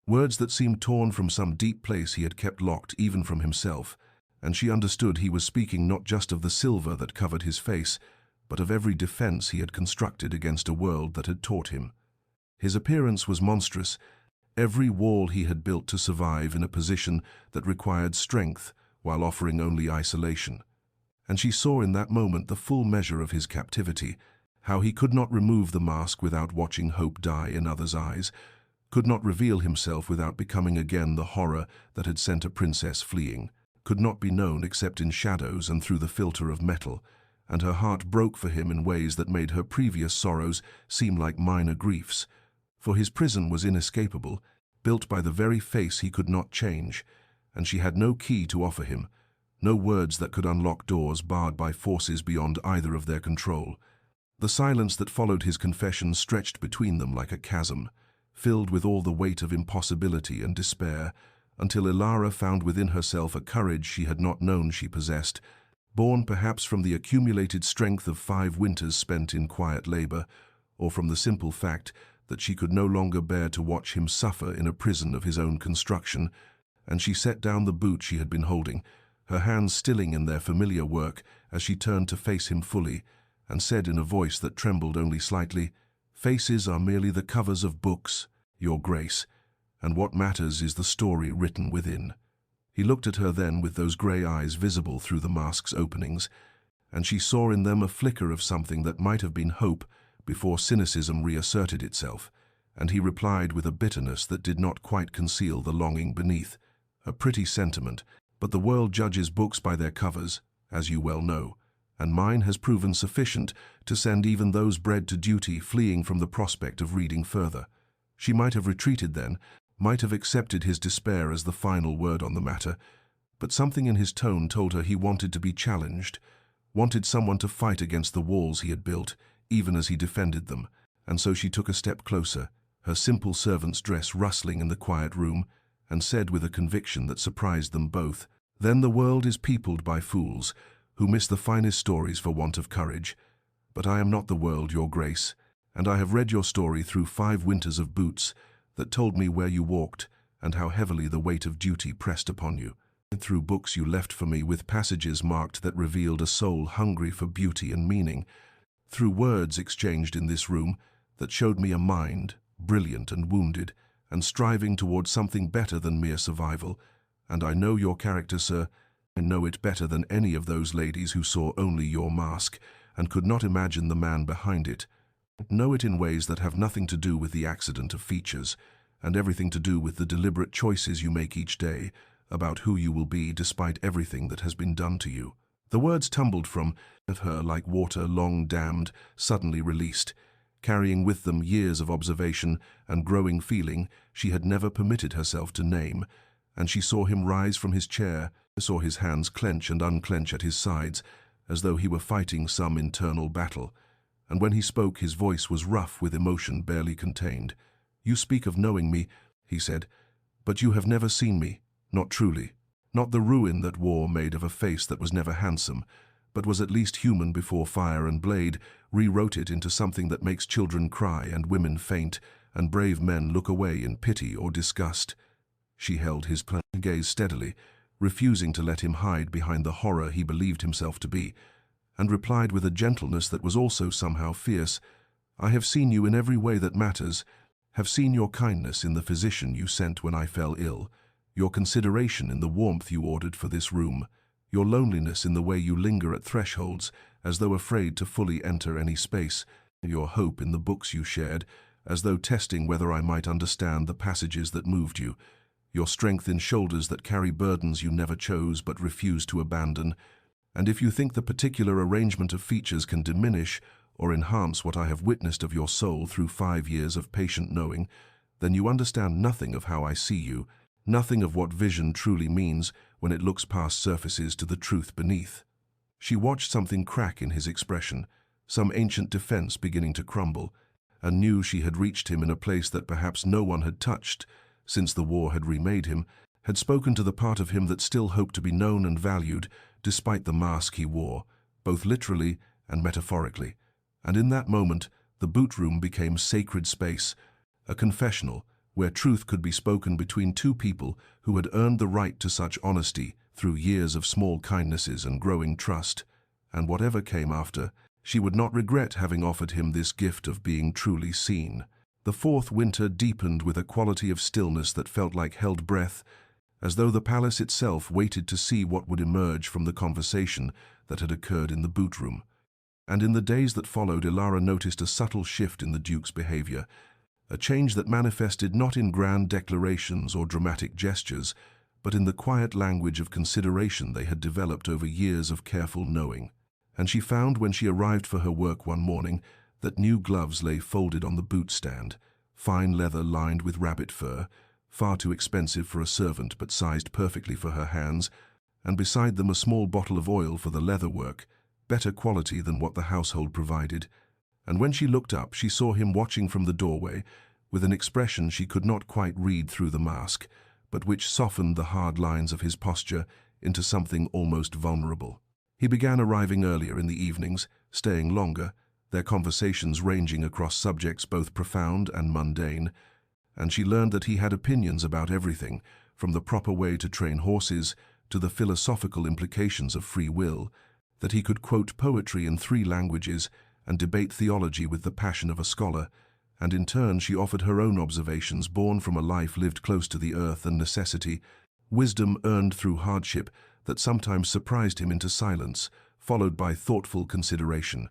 words that seemed torn from some deep place he had kept locked even from himself, and she understood he was speaking not just of the silver that covered his face, but of every defense he had constructed against a world that had taught him. His appearance was monstrous, every wall he had built to survive in a position that required strength while offering only isolation. And she saw in that moment the full measure of his captivity, how he could not remove the mask without watching hope die in others' eyes, could not reveal himself without becoming again the horror that had sent a princess fleeing, could not be known except in shadows and through the filter of metal, and her heart broke for him in ways that made her previous sorrows seem like minor griefs, for his prison was inescapable, built by the very face he could not change, and she had no key to offer him, no words that could unlock doors barred by forces beyond either of their control. The silence that followed his confession stretched between them like a chasm, filled with all the weight of impossibility and despair, until Elara found within herself a courage she had not known she possessed, born perhaps from the accumulated strength of 5 winters spent in quiet labor, or from the simple fact that she could no longer bear to watch him suffer in a prison of his own construction, and she set down the boot she had been holding, her hands stilling in their familiar work as she turned to face him fully, and said in a voice that trembled only slightly, "Faces are merely the covers of books, Your Grace, and what matters is the story written within." He looked at her then with those grey eyes visible through the mask's openings, and she saw in them a flicker of something that might have been hope before cynicism reasserted itself, and he replied with a bitterness that did not quite conceal the longing beneath. "A pretty sentiment, but the world judges books by their covers, as you well know, and mine has proven sufficient to send even those bred to duty fleeing from the prospect of reading further." She might have retreated then, might have accepted his despair as the final word on the matter, but something in his tone told her he wanted to be challenged, wanted someone to fight against the walls he had built, even as he defended them, and so she took a step closer, her simple servant's dress rustling in the quiet room, and said with a conviction that surprised them both, "Then the world is peopled by fools, who miss the finest stories for want of courage. But I am not the world, Your Grace, and I have read your story through 5 winters of boots that told me where you walked and how heavily the weight of duty pressed upon you. Through books you left for me with passages marked that revealed a soul hungry for beauty and meaning, through words exchanged in this room that showed me a mind, brilliant and wounded, and striving towards something better than mere survival. And I know your character, sir. I know it better than any of those ladies who saw only your mask and could not imagine the man behind it. Know it in ways that have nothing to do with the accident of features, and everything to do with the deliberate choices you make each day about who you will be despite everything that has been done to you." The words tumbled from her like water long dammed, suddenly released, carrying with them years of observation and growing feeling she had never permitted herself to name, and she saw him rise from his chair, saw his hands clench and unclench at his sides, as though he were fighting some internal battle. And when he spoke, his voice was rough with emotion barely contained. "You speak of knowing me," he said, "but you have never seen me, not truly. Not the ruin that war made of a face that was never handsome, but was at least human before fire and blade rewrote it into something that makes children cry and women faint, and brave men look away in pity or disgust." She held his gaze steadily, refusing to let him hide behind the horror he believed himself to be, and replied with a gentleness that was also somehow fierce, "I have seen you in every way that matters, have seen your kindness in the physician you sent when I fell ill, your consideration in the warmth you ordered for this room, your loneliness in the way you linger at thresholds, as though afraid to fully enter any space, your hope in the books you shared, as though testing whether I might understand the passages that moved you, your strength in shoulders that carry burdens you never chose but refuse to abandon. And if you think the particular arrangement of features can diminish or enhance what I have witnessed of your soul through 5 years of patient knowing, then you understand nothing of how I see you, nothing of what vision truly means when it looks past surfaces to the truth beneath. She watched something crack in his expression, some ancient defense beginning to crumble, and knew she had reached him in a place that perhaps no one had touched, since the war had remade him, had spoken to the part of him that still hoped to be known and valued, despite the mask he wore, both literally and metaphorically. And in that moment, the boot room became sacred space, a confessional, where truth could be spoken between two people who had earned the right to such honesty through years of small kindnesses and growing trust. And whatever came after, she would not regret having offered him this gift of being truly seen. The fourth winter deepened with a quality of stillness that felt like held breath, as though the palace itself waited to see what would emerge from the conversation that had occurred in the boot room. And in the days that followed, Elara noticed a subtle shift in the Duke's behavior, a change that manifested not in grand declarations or dramatic gestures, but in the quiet language of consideration they had developed over years of careful knowing. And she found when she arrived for her work one morning that new gloves lay folded on the boot stand, fine leather lined with rabbit fur, far too expensive for a servant but sized perfectly for her hands, and beside them a small bottle of oil for the leather work, better quality than what the household provided. And when she looked up, she saw him watching from the doorway, with an expression she could not quite read through the mask, but which softened the hard lines of his posture into something almost vulnerable. He began arriving earlier in the evenings, staying longer, their conversations ranging across subjects both profound and mundane, and she learned that he had opinions about everything, from the proper way to train horses to the philosophical implications of free will, that he could quote poetry in 3 languages and debate theology with the passion of a scholar, and in turn she offered her own observations born from a life lived close to the earth and necessity, wisdom earned through hardship that sometimes surprised him into silence, followed by thoughtful consideration.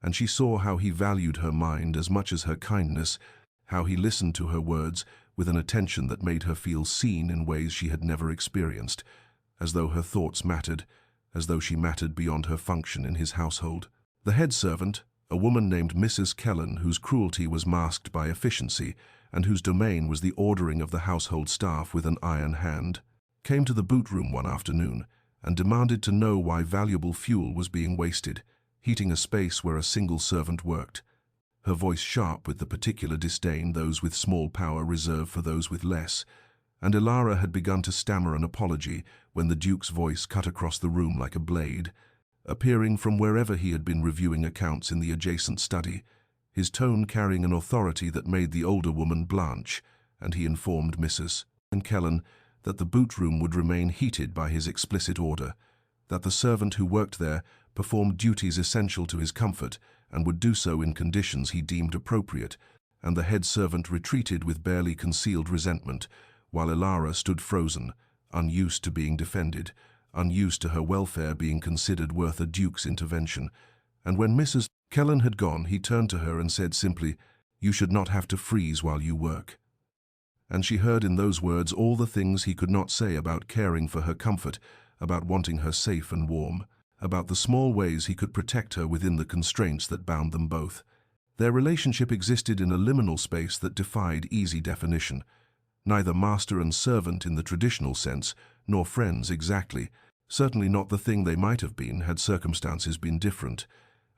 And she saw how he valued her mind as much as her kindness, how he listened to her words with an attention that made her feel seen in ways she had never experienced, as though her thoughts mattered, as though she mattered beyond her function in his household. The head servant, a woman named Mrs. Kellen, whose cruelty was masked by efficiency and whose domain was the ordering of the household staff with an iron hand, came to the boot room one afternoon and demanded to know why valuable fuel was being wasted, heating a space where a single servant worked. Her voice sharp with the particular disdain those with small power reserve for those with less, and Elara had begun to stammer an apology when the Duke's voice cut across the room like a blade, appearing from wherever he had been reviewing accounts in the adjacent study, his tone carrying an authority that made the older woman blanch, and he informed Mrs. Kellen that the boot room would remain heated by his explicit order, that the servant who worked there performed duties essential to his comfort and would do so in conditions he deemed appropriate, and the head servant retreated with barely concealed resentment, while Elara stood frozen, unused to being defended, unused to her welfare being considered worth a duke's intervention. And when Mrs. Kellen had gone, he turned to her and said simply, "You should not have to freeze while you work." And she heard in those words all the things he could not say about caring for her comfort, about wanting her safe and warm, about the small ways he could protect her within the constraints that bound them both. Their relationship existed in a liminal space that defied easy definition. Neither master and servant in the traditional sense, nor friends exactly, certainly not the thing they might have been had circumstances been different,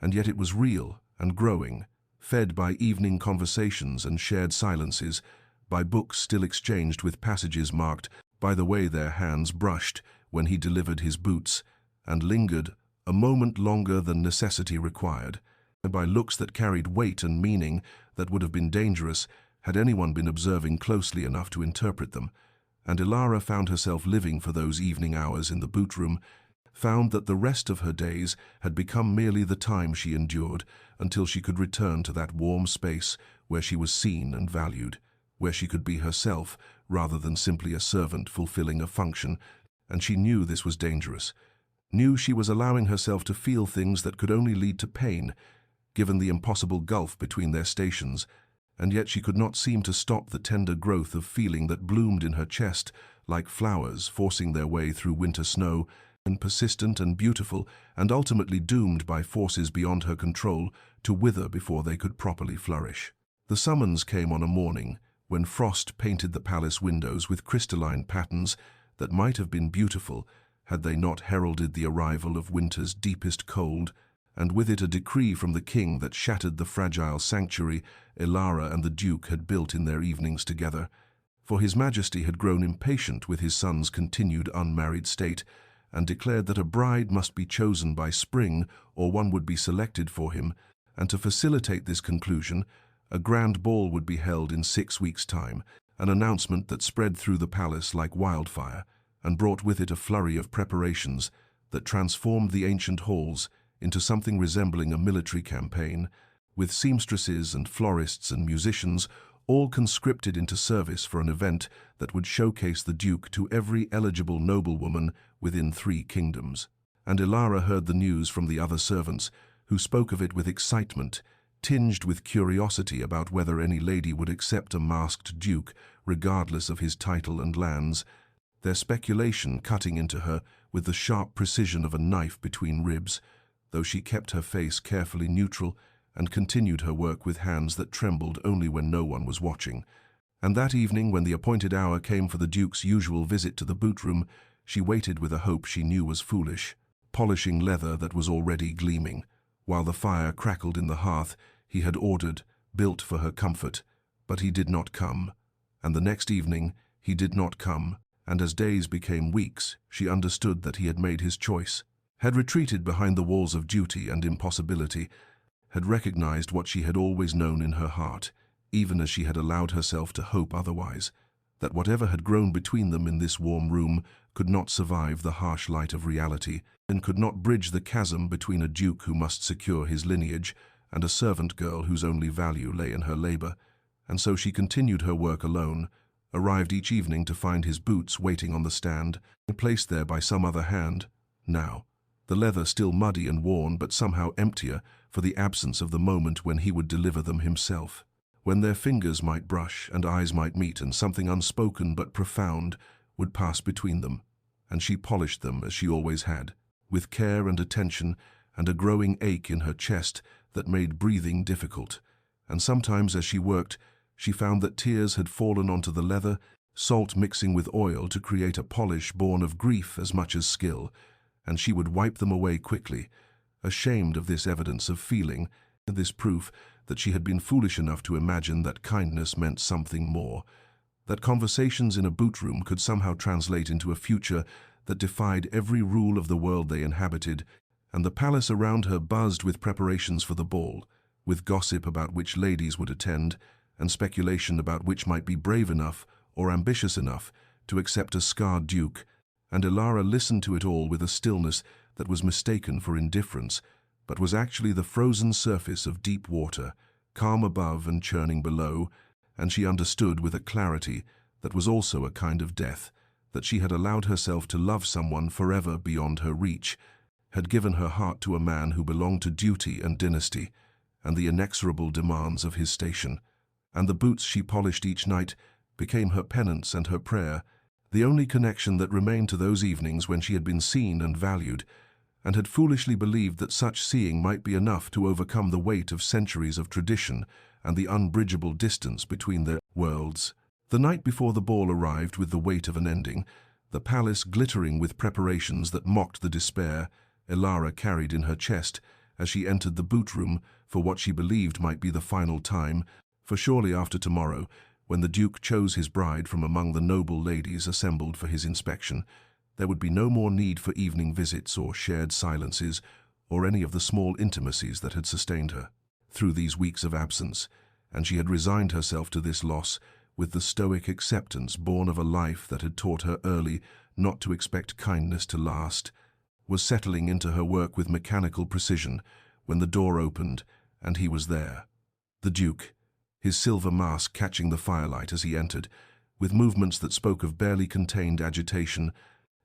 and yet it was real and growing, fed by evening conversations and shared silences, by books still exchanged with passages marked by the way their hands brushed when he delivered his boots, and lingered a moment longer than necessity required, and by looks that carried weight and meaning that would have been dangerous had anyone been observing closely enough to interpret them. And Elara found herself living for those evening hours in the boot room, found that the rest of her days had become merely the time she endured until she could return to that warm space where she was seen and valued, where she could be herself rather than simply a servant fulfilling a function. And she knew this was dangerous, knew she was allowing herself to feel things that could only lead to pain, given the impossible gulf between their stations, and yet she could not seem to stop the tender growth of feeling that bloomed in her chest like flowers forcing their way through winter snow, and persistent and beautiful, and ultimately doomed by forces beyond her control to wither before they could properly flourish. The summons came on a morning when frost painted the palace windows with crystalline patterns that might have been beautiful had they not heralded the arrival of winter's deepest cold, and with it a decree from the king that shattered the fragile sanctuary Elara and the duke had built in their evenings together. For his majesty had grown impatient with his son's continued unmarried state, and declared that a bride must be chosen by spring or one would be selected for him, and to facilitate this conclusion, a grand ball would be held in 6 weeks' time, an announcement that spread through the palace like wildfire, and brought with it a flurry of preparations that transformed the ancient halls into something resembling a military campaign, with seamstresses and florists and musicians all conscripted into service for an event that would showcase the duke to every eligible noblewoman within 3 kingdoms. And Elara heard the news from the other servants, who spoke of it with excitement, tinged with curiosity about whether any lady would accept a masked duke, regardless of his title and lands, their speculation cutting into her with the sharp precision of a knife between ribs, though she kept her face carefully neutral and continued her work with hands that trembled only when no one was watching. And that evening, when the appointed hour came for the duke's usual visit to the boot-room, she waited with a hope she knew was foolish, polishing leather that was already gleaming, while the fire crackled in the hearth he had ordered, built for her comfort. But he did not come, and the next evening he did not come, and as days became weeks, she understood that he had made his choice, had retreated behind the walls of duty and impossibility, had recognized what she had always known in her heart, even as she had allowed herself to hope otherwise, that whatever had grown between them in this warm room could not survive the harsh light of reality, and could not bridge the chasm between a duke who must secure his lineage and a servant girl whose only value lay in her labor. And so she continued her work alone, arrived each evening to find his boots waiting on the stand, placed there by some other hand, now, the leather still muddy and worn but somehow emptier for the absence of the moment when he would deliver them himself, when their fingers might brush and eyes might meet and something unspoken but profound would pass between them, and she polished them as she always had, with care and attention and a growing ache in her chest that made breathing difficult, and sometimes as she worked, she found that tears had fallen onto the leather, salt mixing with oil to create a polish born of grief as much as skill, and she would wipe them away quickly, ashamed of this evidence of feeling, and this proof that she had been foolish enough to imagine that kindness meant something more, that conversations in a boot-room could somehow translate into a future that defied every rule of the world they inhabited, and the palace around her buzzed with preparations for the ball, with gossip about which ladies would attend, and speculation about which might be brave enough or ambitious enough to accept a scarred duke, and Elara listened to it all with a stillness that was mistaken for indifference, but was actually the frozen surface of deep water, calm above and churning below, and she understood with a clarity that was also a kind of death, that she had allowed herself to love someone forever beyond her reach, had given her heart to a man who belonged to duty and dynasty, and the inexorable demands of his station, and the boots she polished each night became her penance and her prayer, the only connection that remained to those evenings when she had been seen and valued, and had foolishly believed that such seeing might be enough to overcome the weight of centuries of tradition and the unbridgeable distance between their worlds. The night before the ball arrived with the weight of an ending, the palace glittering with preparations that mocked the despair Elara carried in her chest as she entered the boot-room for what she believed might be the final time, for surely after tomorrow, when the duke chose his bride from among the noble ladies assembled for his inspection, there would be no more need for evening visits or shared silences or any of the small intimacies that had sustained her through these weeks of absence, and she had resigned herself to this loss with the stoic acceptance born of a life that had taught her early not to expect kindness to last, was settling into her work with mechanical precision when the door opened and he was there. The duke, his silver mask catching the firelight as he entered, with movements that spoke of barely contained agitation,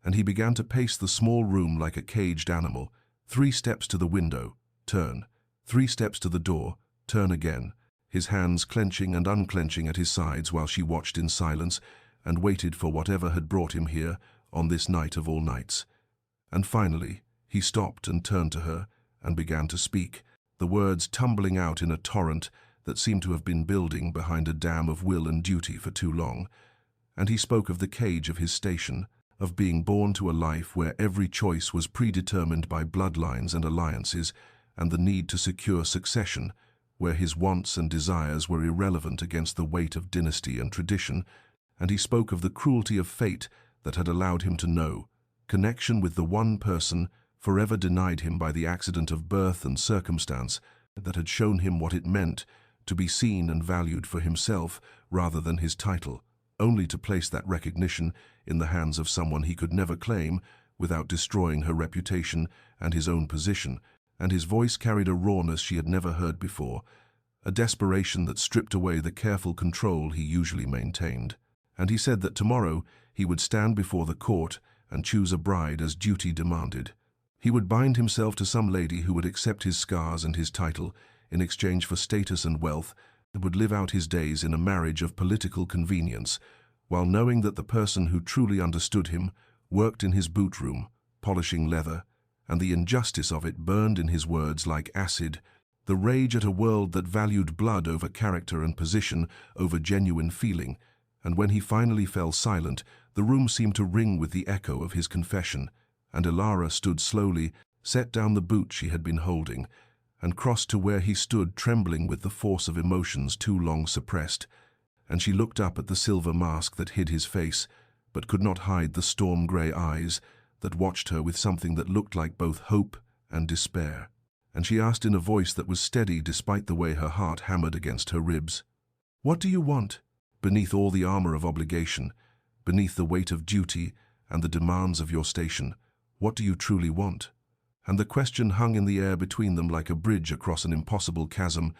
and he began to pace the small room like a caged animal, 3 steps to the window, turn, 3 steps to the door, turn again, his hands clenching and unclenching at his sides while she watched in silence and waited for whatever had brought him here on this night of all nights. And finally, he stopped and turned to her and began to speak, the words tumbling out in a torrent that seemed to have been building behind a dam of will and duty for too long. And he spoke of the cage of his station, of being born to a life where every choice was predetermined by bloodlines and alliances, and the need to secure succession, where his wants and desires were irrelevant against the weight of dynasty and tradition, and he spoke of the cruelty of fate that had allowed him to know connection with the one person forever denied him by the accident of birth and circumstance that had shown him what it meant to be seen and valued for himself rather than his title, only to place that recognition in the hands of someone he could never claim without destroying her reputation and his own position, and his voice carried a rawness she had never heard before, a desperation that stripped away the careful control he usually maintained. And he said that tomorrow he would stand before the court and choose a bride as duty demanded. He would bind himself to some lady who would accept his scars and his title in exchange for status and wealth, and would live out his days in a marriage of political convenience, while knowing that the person who truly understood him worked in his boot room, polishing leather, and the injustice of it burned in his words like acid, the rage at a world that valued blood over character and position over genuine feeling. And when he finally fell silent, the room seemed to ring with the echo of his confession, and Elara stood slowly, set down the boot she had been holding, and crossed to where he stood trembling with the force of emotions too long suppressed, and she looked up at the silver mask that hid his face, but could not hide the storm-grey eyes that watched her with something that looked like both hope and despair. And she asked in a voice that was steady despite the way her heart hammered against her ribs, "What do you want? Beneath all the armor of obligation, beneath the weight of duty and the demands of your station, what do you truly want?" And the question hung in the air between them like a bridge across an impossible chasm,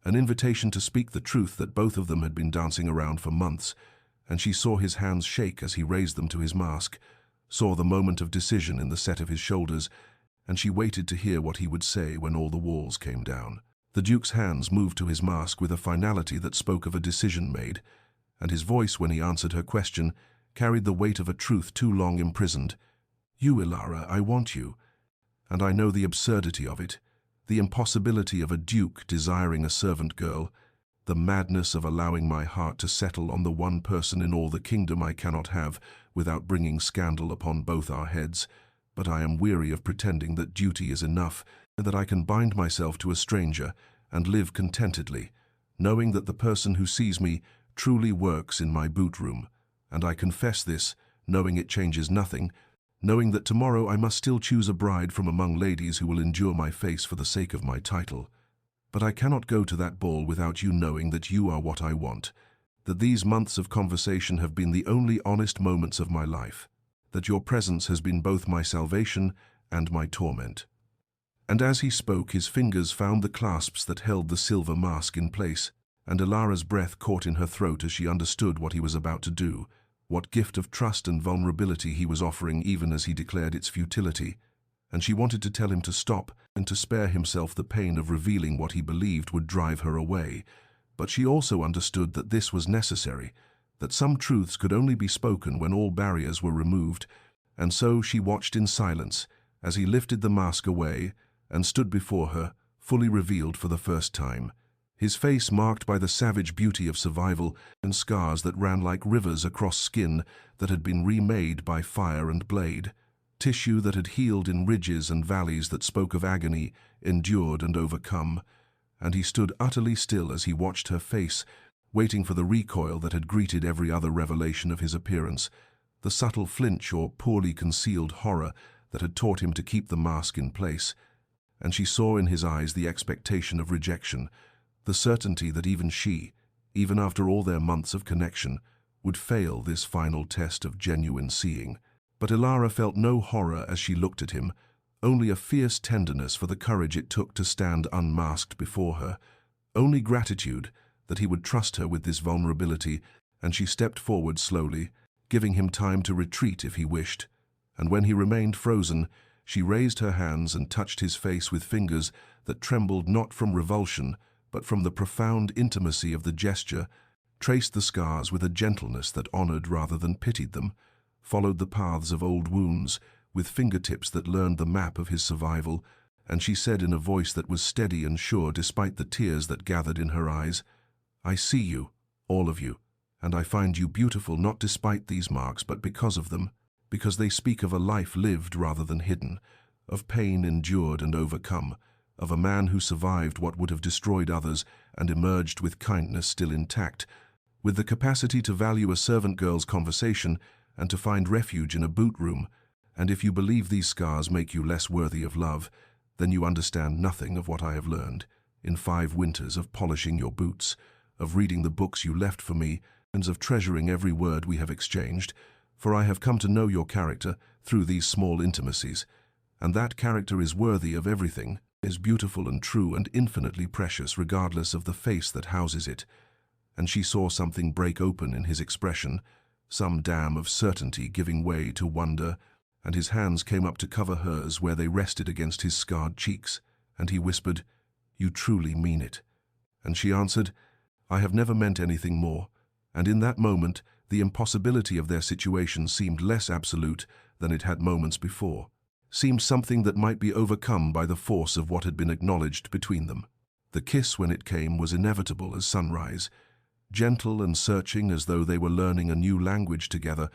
an invitation to speak the truth that both of them had been dancing around for months, and she saw his hands shake as he raised them to his mask, saw the moment of decision in the set of his shoulders, and she waited to hear what he would say when all the walls came down. The Duke's hands moved to his mask with a finality that spoke of a decision made, and his voice, when he answered her question, carried the weight of a truth too long imprisoned. "You, Elara, I want you. And I know the absurdity of it, the impossibility of a duke desiring a servant girl, the madness of allowing my heart to settle on the one person in all the kingdom I cannot have without bringing scandal upon both our heads. But I am weary of pretending that duty is enough, and that I can bind myself to a stranger and live contentedly, knowing that the person who sees me truly works in my boot room. And I confess this, knowing it changes nothing, knowing that tomorrow I must still choose a bride from among ladies who will endure my face for the sake of my title. But I cannot go to that ball without you knowing that you are what I want, that these months of conversation have been the only honest moments of my life, that your presence has been both my salvation and my torment." And as he spoke, his fingers found the clasps that held the silver mask in place, and Elara's breath caught in her throat as she understood what he was about to do, what gift of trust and vulnerability he was offering even as he declared its futility, and she wanted to tell him to stop and to spare himself the pain of revealing what he believed would drive her away. But she also understood that this was necessary, that some truths could only be spoken when all barriers were removed, and so she watched in silence as he lifted the mask away and stood before her, fully revealed for the first time. His face marked by the savage beauty of survival and scars that ran like rivers across skin that had been remade by fire and blade, tissue that had healed in ridges and valleys that spoke of agony, endured and overcome. And he stood utterly still as he watched her face, waiting for the recoil that had greeted every other revelation of his appearance, the subtle flinch or poorly concealed horror that had taught him to keep the mask in place. And she saw in his eyes the expectation of rejection, the certainty that even she, even after all their months of connection, would fail this final test of genuine seeing. But Elara felt no horror as she looked at him, only a fierce tenderness for the courage it took to stand unmasked before her, only gratitude that he would trust her with this vulnerability, and she stepped forward slowly, giving him time to retreat if he wished. And when he remained frozen, She raised her hands and touched his face with fingers that trembled not from revulsion, but from the profound intimacy of the gesture, traced the scars with a gentleness that honored rather than pitied them, followed the paths of old wounds with fingertips that learned the map of his survival, and she said in a voice that was steady and sure despite the tears that gathered in her eyes, "I see you, all of you, and I find you beautiful not despite these marks but because of them, because they speak of a life lived rather than hidden, of pain endured and overcome, of a man who survived what would have destroyed others and emerged with kindness still intact, with the capacity to value a servant girl's conversation and to find refuge in a boot room. And if you believe these scars make you less worthy of love, then you understand nothing of what I have learned in 5 winters of polishing your boots, of reading the books you left for me, and of treasuring every word we have exchanged, for I have come to know your character through these small intimacies, and that character is worthy of everything, is beautiful and true and infinitely precious regardless of the face that houses it." And she saw something break open in his expression, some dam of certainty giving way to wonder, and his hands came up to cover hers where they rested against his scarred cheeks, and he whispered, "You truly mean it." And she answered, "I have never meant anything more," and in that moment the impossibility of their situation seemed less absolute than it had moments before, seemed something that might be overcome by the force of what had been acknowledged between them. The kiss, when it came, was inevitable as sunrise, gentle and searching as though they were learning a new language together,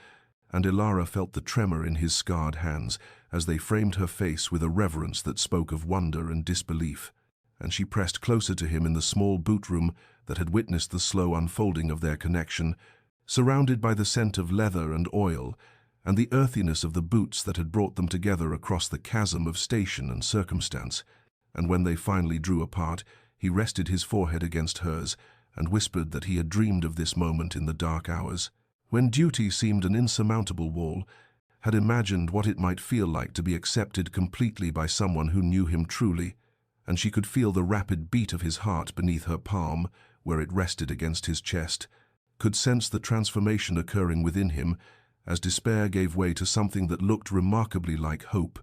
and Elara felt the tremor in his scarred hands as they framed her face with a reverence that spoke of wonder and disbelief, and she pressed closer to him in the small boot room that had witnessed the slow unfolding of their connection, surrounded by the scent of leather and oil, and the earthiness of the boots that had brought them together across the chasm of station and circumstance. And when they finally drew apart, he rested his forehead against hers and whispered that he had dreamed of this moment in the dark hours, when duty seemed an insurmountable wall, had imagined what it might feel like to be accepted completely by someone who knew him truly, and she could feel the rapid beat of his heart beneath her palm, where it rested against his chest, could sense the transformation occurring within him as despair gave way to something that looked remarkably like hope,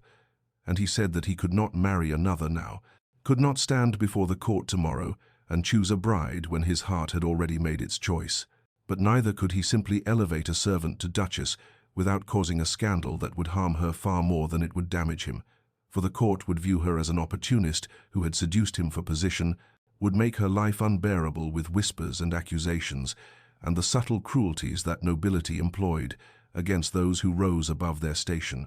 and he said that he could not marry another now, could not stand before the court tomorrow and choose a bride when his heart had already made its choice. But neither could he simply elevate a servant to duchess without causing a scandal that would harm her far more than it would damage him, for the court would view her as an opportunist who had seduced him for position, would make her life unbearable with whispers and accusations, and the subtle cruelties that nobility employed against those who rose above their station.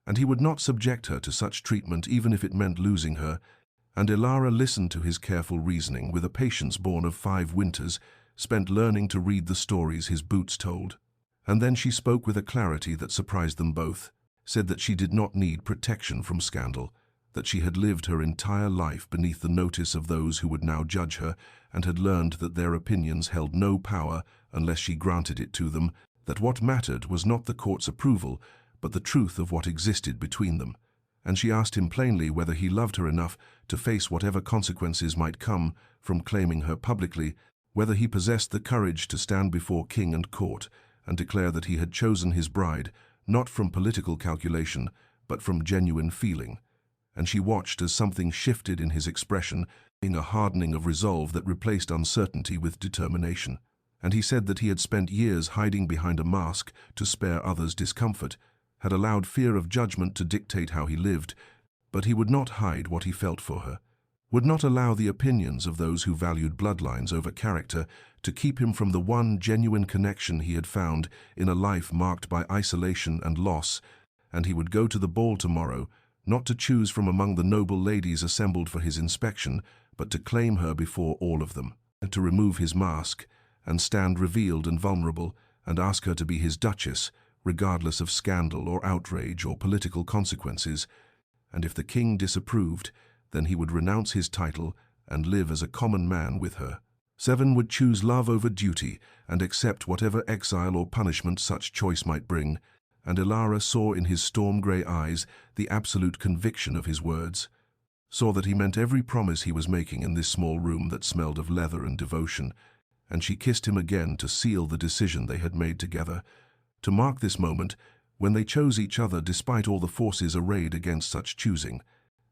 And he would not subject her to such treatment even if it meant losing her, and Elara listened to his careful reasoning with a patience born of 5 winters, spent learning to read the stories his boots told. And then she spoke with a clarity that surprised them both, said that she did not need protection from scandal, that she had lived her entire life beneath the notice of those who would now judge her, and had learned that their opinions held no power unless she granted it to them, that what mattered was not the court's approval, but the truth of what existed between them. And she asked him plainly whether he loved her enough to face whatever consequences might come from claiming her publicly, whether he possessed the courage to stand before king and court and declare that he had chosen his bride not from political calculation but from genuine feeling. And she watched as something shifted in his expression, in a hardening of resolve that replaced uncertainty with determination. And he said that he had spent years hiding behind a mask to spare others discomfort, had allowed fear of judgment to dictate how he lived, but he would not hide what he felt for her, would not allow the opinions of those who valued bloodlines over character to keep him from the one genuine connection he had found in a life marked by isolation and loss, and he would go to the ball tomorrow, not to choose from among the noble ladies assembled for his inspection, but to claim her before all of them, and to remove his mask, and stand revealed and vulnerable, and ask her to be his duchess, regardless of scandal or outrage or political consequences. And if the king disapproved, then he would renounce his title and live as a common man with her. Seven would choose love over duty and accept whatever exile or punishment such choice might bring, and Elara saw in his storm-grey eyes the absolute conviction of his words, saw that he meant every promise he was making in this small room that smelled of leather and devotion, and she kissed him again to seal the decision they had made together. To mark this moment, when they chose each other despite all the forces arrayed against such choosing,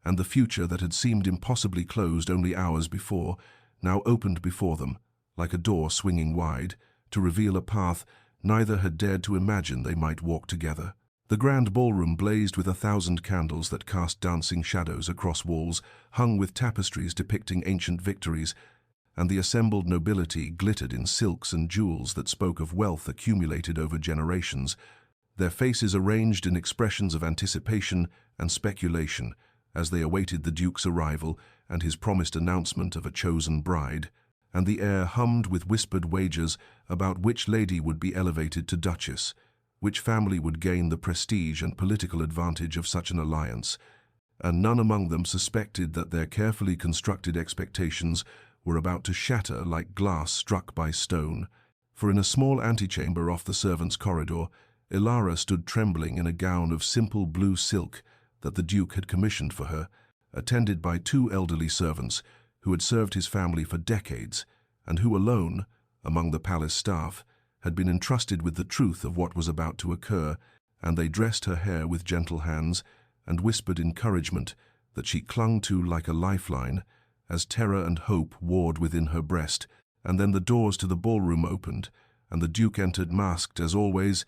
and the future that had seemed impossibly closed only hours before, now opened before them, like a door swinging wide, to reveal a path neither had dared to imagine they might walk together. The grand ballroom blazed with 1,000 candles that cast dancing shadows across walls, hung with tapestries depicting ancient victories, and the assembled nobility glittered in silks and jewels that spoke of wealth accumulated over generations, their faces arranged in expressions of anticipation and speculation as they awaited the Duke's arrival and his promised announcement of a chosen bride, and the air hummed with whispered wagers about which lady would be elevated to duchess, which family would gain the prestige and political advantage of such an alliance, and none among them suspected that their carefully constructed expectations were about to shatter like glass struck by stone. For in a small antechamber off the servants' corridor, Elara stood trembling in a gown of simple blue silk that the Duke had commissioned for her, attended by 2 elderly servants who had served his family for decades, and who alone, among the palace staff, had been entrusted with the truth of what was about to occur, and they dressed her hair with gentle hands and whispered encouragement that she clung to like a lifeline, as terror and hope warred within her breast. And then the doors to the ballroom opened, and the Duke entered masked as always,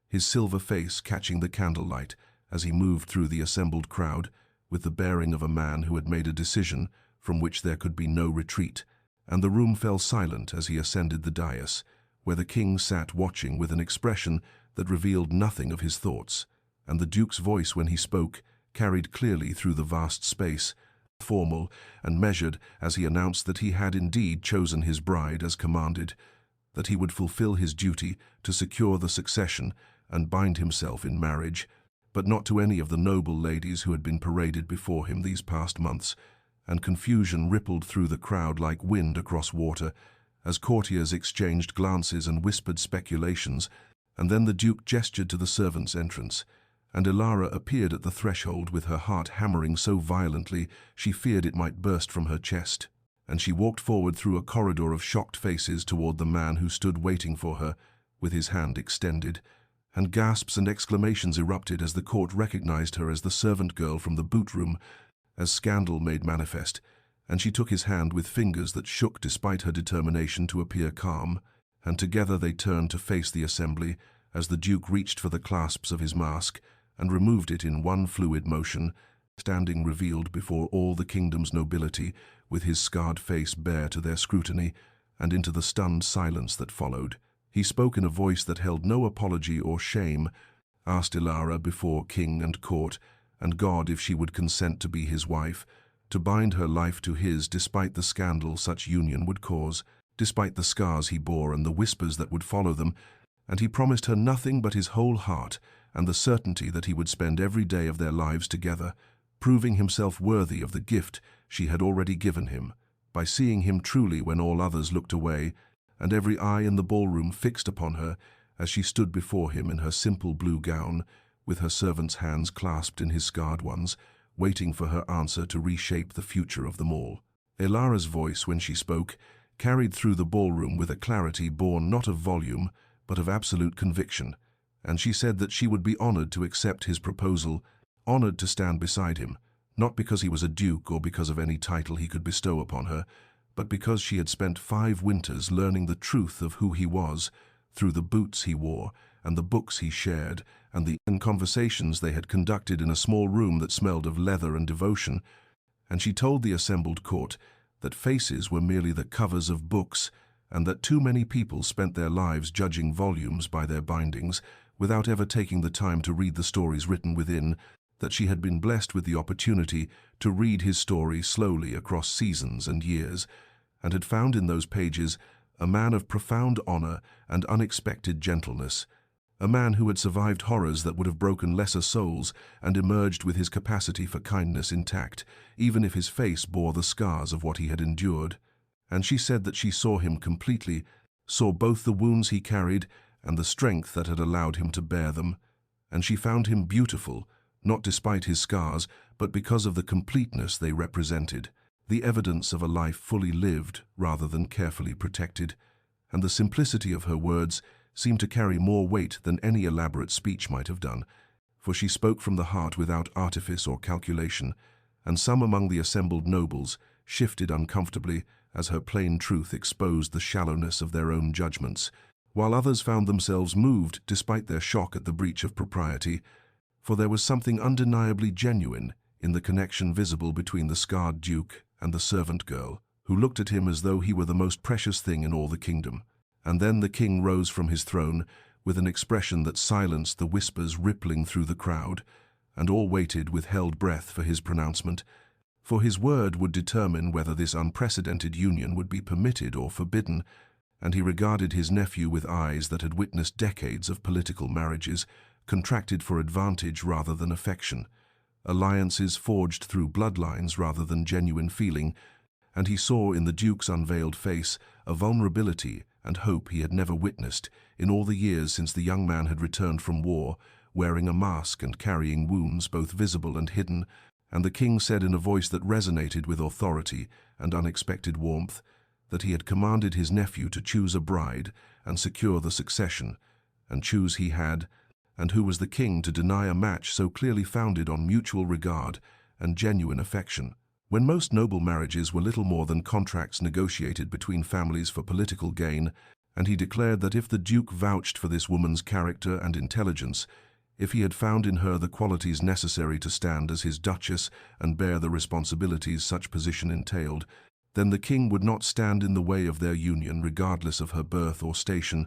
his silver face catching the candlelight as he moved through the assembled crowd with the bearing of a man who had made a decision from which there could be no retreat. And the room fell silent as he ascended the dais, where the king sat watching with an expression that revealed nothing of his thoughts, and the Duke's voice when he spoke carried clearly through the vast space, formal and measured as he announced that he had indeed chosen his bride as commanded, that he would fulfill his duty to secure the succession and bind himself in marriage, but not to any of the noble ladies who had been paraded before him these past months, and confusion rippled through the crowd like wind across water, as courtiers exchanged glances and whispered speculations, and then the Duke gestured to the servants' entrance, and Elara appeared at the threshold with her heart hammering so violently she feared it might burst from her chest, and she walked forward through a corridor of shocked faces toward the man who stood waiting for her, with his hand extended, and gasps and exclamations erupted as the court recognized her as the servant girl from the boot room, as scandal made manifest, and she took his hand with fingers that shook despite her determination to appear calm, and together they turned to face the assembly as the Duke reached for the clasps of his mask and removed it in one fluid motion, standing revealed before all the kingdom's nobility, with his scarred face bare to their scrutiny, and into the stunned silence that followed. He spoke in a voice that held no apology or shame, asked Elara before king and court, and God if she would consent to be his wife, to bind her life to his despite the scandal such union would cause, despite the scars he bore and the whispers that would follow them, and he promised her nothing but his whole heart and the certainty that he would spend every day of their lives together, proving himself worthy of the gift she had already given him, by seeing him truly when all others looked away, and every eye in the ballroom fixed upon her as she stood before him in her simple blue gown, with her servant's hands clasped in his scarred ones, waiting for her answer to reshape the future of them all. Elara's voice, when she spoke, carried through the ballroom with a clarity born not of volume, but of absolute conviction, and she said that she would be honored to accept his proposal, honored to stand beside him, not because he was a duke or because of any title he could bestow upon her, but because she had spent 5 winters learning the truth of who he was, through the boots he wore, and the books he shared, and the conversations they had conducted in a small room that smelled of leather and devotion, and she told the assembled court that faces were merely the covers of books, and that too many people spent their lives judging volumes by their bindings, without ever taking the time to read the stories written within, that she had been blessed with the opportunity to read his story slowly across seasons and years, and had found in those pages a man of profound honor and unexpected gentleness, a man who had survived horrors that would have broken lesser souls and emerged with his capacity for kindness intact, even if his face bore the scars of what he had endured. And she said that she saw him completely, saw both the wounds he carried and the strength that had allowed him to bear them, and she found him beautiful, not despite his scars, but because of the completeness they represented, the evidence of a life fully lived rather than carefully protected, and the simplicity of her words seemed to carry more weight than any elaborate speech might have done, for she spoke from the heart without artifice or calculation, and some among the assembled nobles shifted uncomfortably as her plain truth exposed the shallowness of their own judgments, while others found themselves moved despite their shock at the breach of propriety, for there was something undeniably genuine in the connection visible between the scarred duke and the servant girl, who looked at him as though he were the most precious thing in all the kingdom. And then the king rose from his throne with an expression that silenced the whispers rippling through the crowd, and all waited with held breath for his pronouncement, for his word would determine whether this unprecedented union would be permitted or forbidden, and he regarded his nephew with eyes that had witnessed decades of political marriages, contracted for advantage rather than affection, alliances forged through bloodlines rather than genuine feeling, and he saw in the duke's unveiled face a vulnerability and hope he had never witnessed in all the years since the young man had returned from war, wearing a mask and carrying wounds both visible and hidden. And the king said in a voice that resonated with authority and unexpected warmth that he had commanded his nephew to choose a bride and secure the succession, and choose he had, and who was the king to deny a match so clearly founded on mutual regard and genuine affection? When most noble marriages were little more than contracts negotiated between families for political gain, and he declared that if the duke vouched for this woman's character and intelligence, if he had found in her the qualities necessary to stand as his duchess and bear the responsibilities such position entailed, then the king would not stand in the way of their union regardless of her birth or station,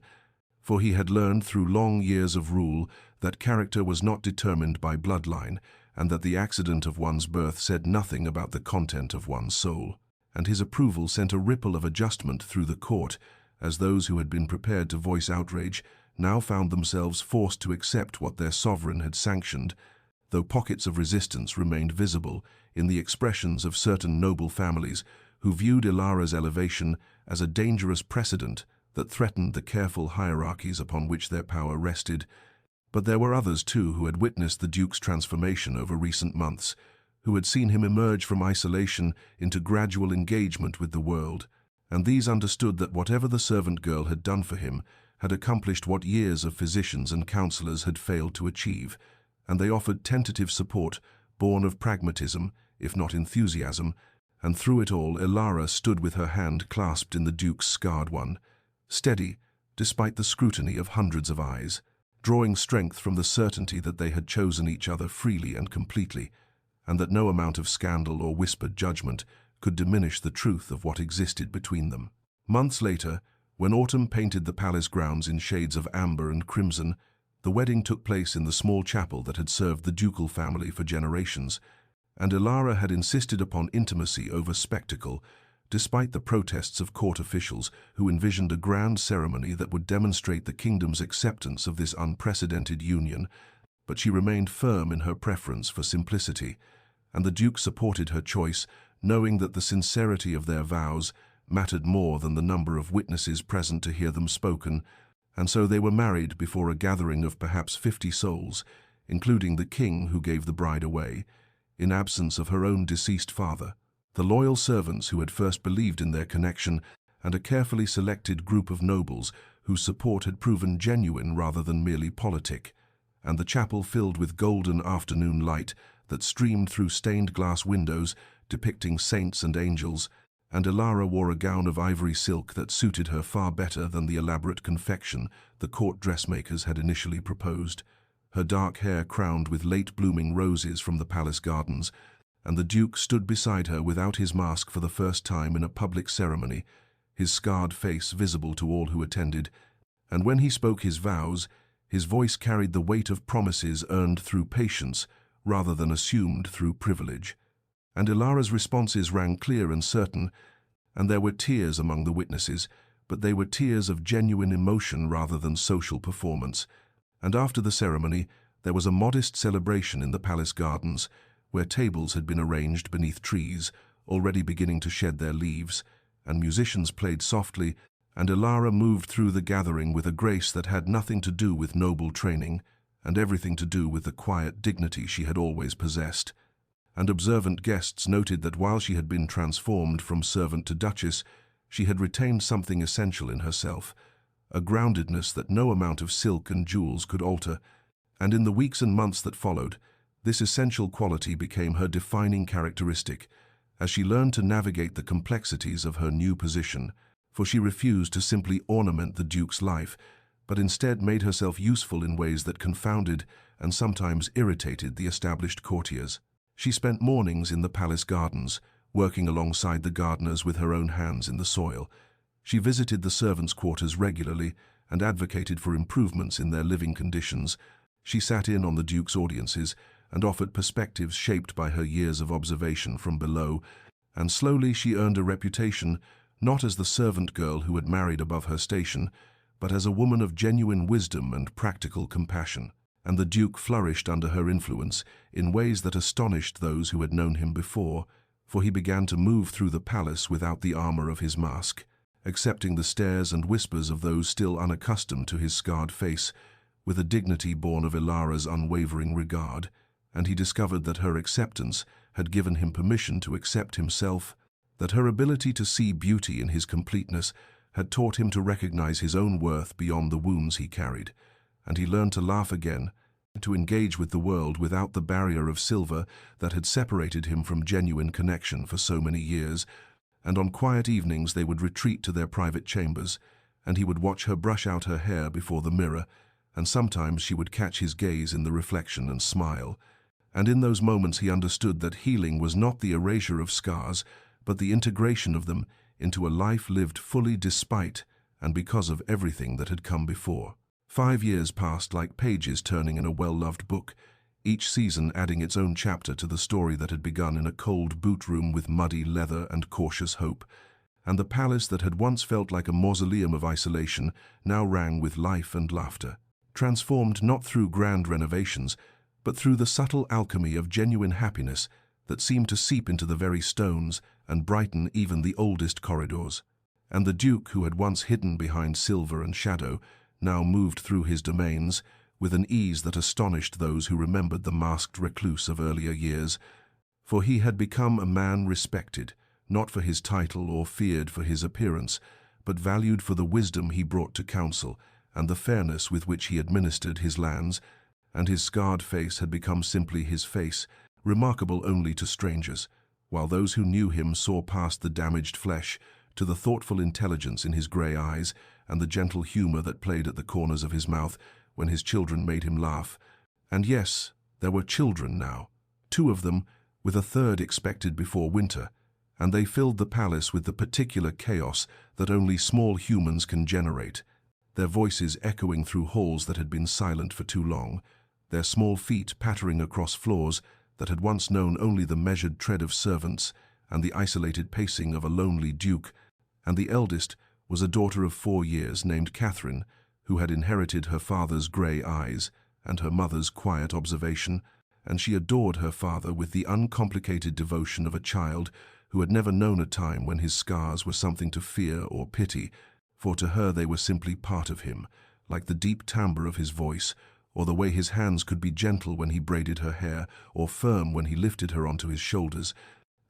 for he had learned through long years of rule that character was not determined by bloodline, and that the accident of one's birth said nothing about the content of one's soul. And his approval sent a ripple of adjustment through the court, as those who had been prepared to voice outrage now found themselves forced to accept what their sovereign had sanctioned, though pockets of resistance remained visible in the expressions of certain noble families who viewed Elara's elevation as a dangerous precedent that threatened the careful hierarchies upon which their power rested. But there were others, too, who had witnessed the duke's transformation over recent months, who had seen him emerge from isolation into gradual engagement with the world, and these understood that whatever the servant girl had done for him had accomplished what years of physicians and counselors had failed to achieve, and they offered tentative support born of pragmatism, if not enthusiasm, and through it all Elara stood with her hand clasped in the duke's scarred one, steady despite the scrutiny of hundreds of eyes, drawing strength from the certainty that they had chosen each other freely and completely, and that no amount of scandal or whispered judgment could diminish the truth of what existed between them. Months later, when autumn painted the palace grounds in shades of amber and crimson, the wedding took place in the small chapel that had served the ducal family for generations, and Elara had insisted upon intimacy over spectacle, despite the protests of court officials who envisioned a grand ceremony that would demonstrate the kingdom's acceptance of this unprecedented union. But she remained firm in her preference for simplicity, and the duke supported her choice, knowing that the sincerity of their vows mattered more than the number of witnesses present to hear them spoken, and so they were married before a gathering of perhaps 50 souls, including the king who gave the bride away, in absence of her own deceased father, the loyal servants who had first believed in their connection, and a carefully selected group of nobles whose support had proven genuine rather than merely politic, and the chapel filled with golden afternoon light that streamed through stained glass windows depicting saints and angels, and Elara wore a gown of ivory silk that suited her far better than the elaborate confection the court dressmakers had initially proposed, her dark hair crowned with late-blooming roses from the palace gardens, and the duke stood beside her without his mask for the first time in a public ceremony, his scarred face visible to all who attended, and when he spoke his vows, his voice carried the weight of promises earned through patience rather than assumed through privilege. And Elara's responses rang clear and certain, and there were tears among the witnesses, but they were tears of genuine emotion rather than social performance. And after the ceremony, there was a modest celebration in the palace gardens, where tables had been arranged beneath trees, already beginning to shed their leaves, and musicians played softly, and Elara moved through the gathering with a grace that had nothing to do with noble training, and everything to do with the quiet dignity she had always possessed. And observant guests noted that while she had been transformed from servant to duchess, she had retained something essential in herself, a groundedness that no amount of silk and jewels could alter, and in the weeks and months that followed, this essential quality became her defining characteristic, as she learned to navigate the complexities of her new position, for she refused to simply ornament the Duke's life, but instead made herself useful in ways that confounded and sometimes irritated the established courtiers. She spent mornings in the palace gardens, working alongside the gardeners with her own hands in the soil. She visited the servants' quarters regularly and advocated for improvements in their living conditions. She sat in on the Duke's audiences and offered perspectives shaped by her years of observation from below, and slowly she earned a reputation not as the servant girl who had married above her station, but as a woman of genuine wisdom and practical compassion. And the Duke flourished under her influence in ways that astonished those who had known him before, for he began to move through the palace without the armor of his mask, accepting the stares and whispers of those still unaccustomed to his scarred face, with a dignity born of Elara's unwavering regard, and he discovered that her acceptance had given him permission to accept himself, that her ability to see beauty in his completeness had taught him to recognize his own worth beyond the wounds he carried, and he learned to laugh again, to engage with the world without the barrier of silver that had separated him from genuine connection for so many years. And on quiet evenings they would retreat to their private chambers, and he would watch her brush out her hair before the mirror, and sometimes she would catch his gaze in the reflection and smile. And in those moments he understood that healing was not the erasure of scars, but the integration of them into a life lived fully despite and because of everything that had come before. 5 years passed like pages turning in a well-loved book, each season adding its own chapter to the story that had begun in a cold boot room with muddy leather and cautious hope. And the palace that had once felt like a mausoleum of isolation now rang with life and laughter, transformed not through grand renovations, but through the subtle alchemy of genuine happiness that seemed to seep into the very stones and brighten even the oldest corridors. And the Duke, who had once hidden behind silver and shadow, now moved through his domains with an ease that astonished those who remembered the masked recluse of earlier years, for he had become a man respected, not for his title or feared for his appearance, but valued for the wisdom he brought to council and the fairness with which he administered his lands, and his scarred face had become simply his face, remarkable only to strangers, while those who knew him saw past the damaged flesh to the thoughtful intelligence in his grey eyes and the gentle humor that played at the corners of his mouth when his children made him laugh. And yes, there were children now, 2 of them, with a third expected before winter, and they filled the palace with the particular chaos that only small humans can generate, their voices echoing through halls that had been silent for too long, their small feet pattering across floors that had once known only the measured tread of servants and the isolated pacing of a lonely duke. And the eldest was a daughter of 4 years named Catherine, who had inherited her father's grey eyes and her mother's quiet observation, and she adored her father with the uncomplicated devotion of a child who had never known a time when his scars were something to fear or pity, for to her they were simply part of him, like the deep timbre of his voice, or the way his hands could be gentle when he braided her hair, or firm when he lifted her onto his shoulders.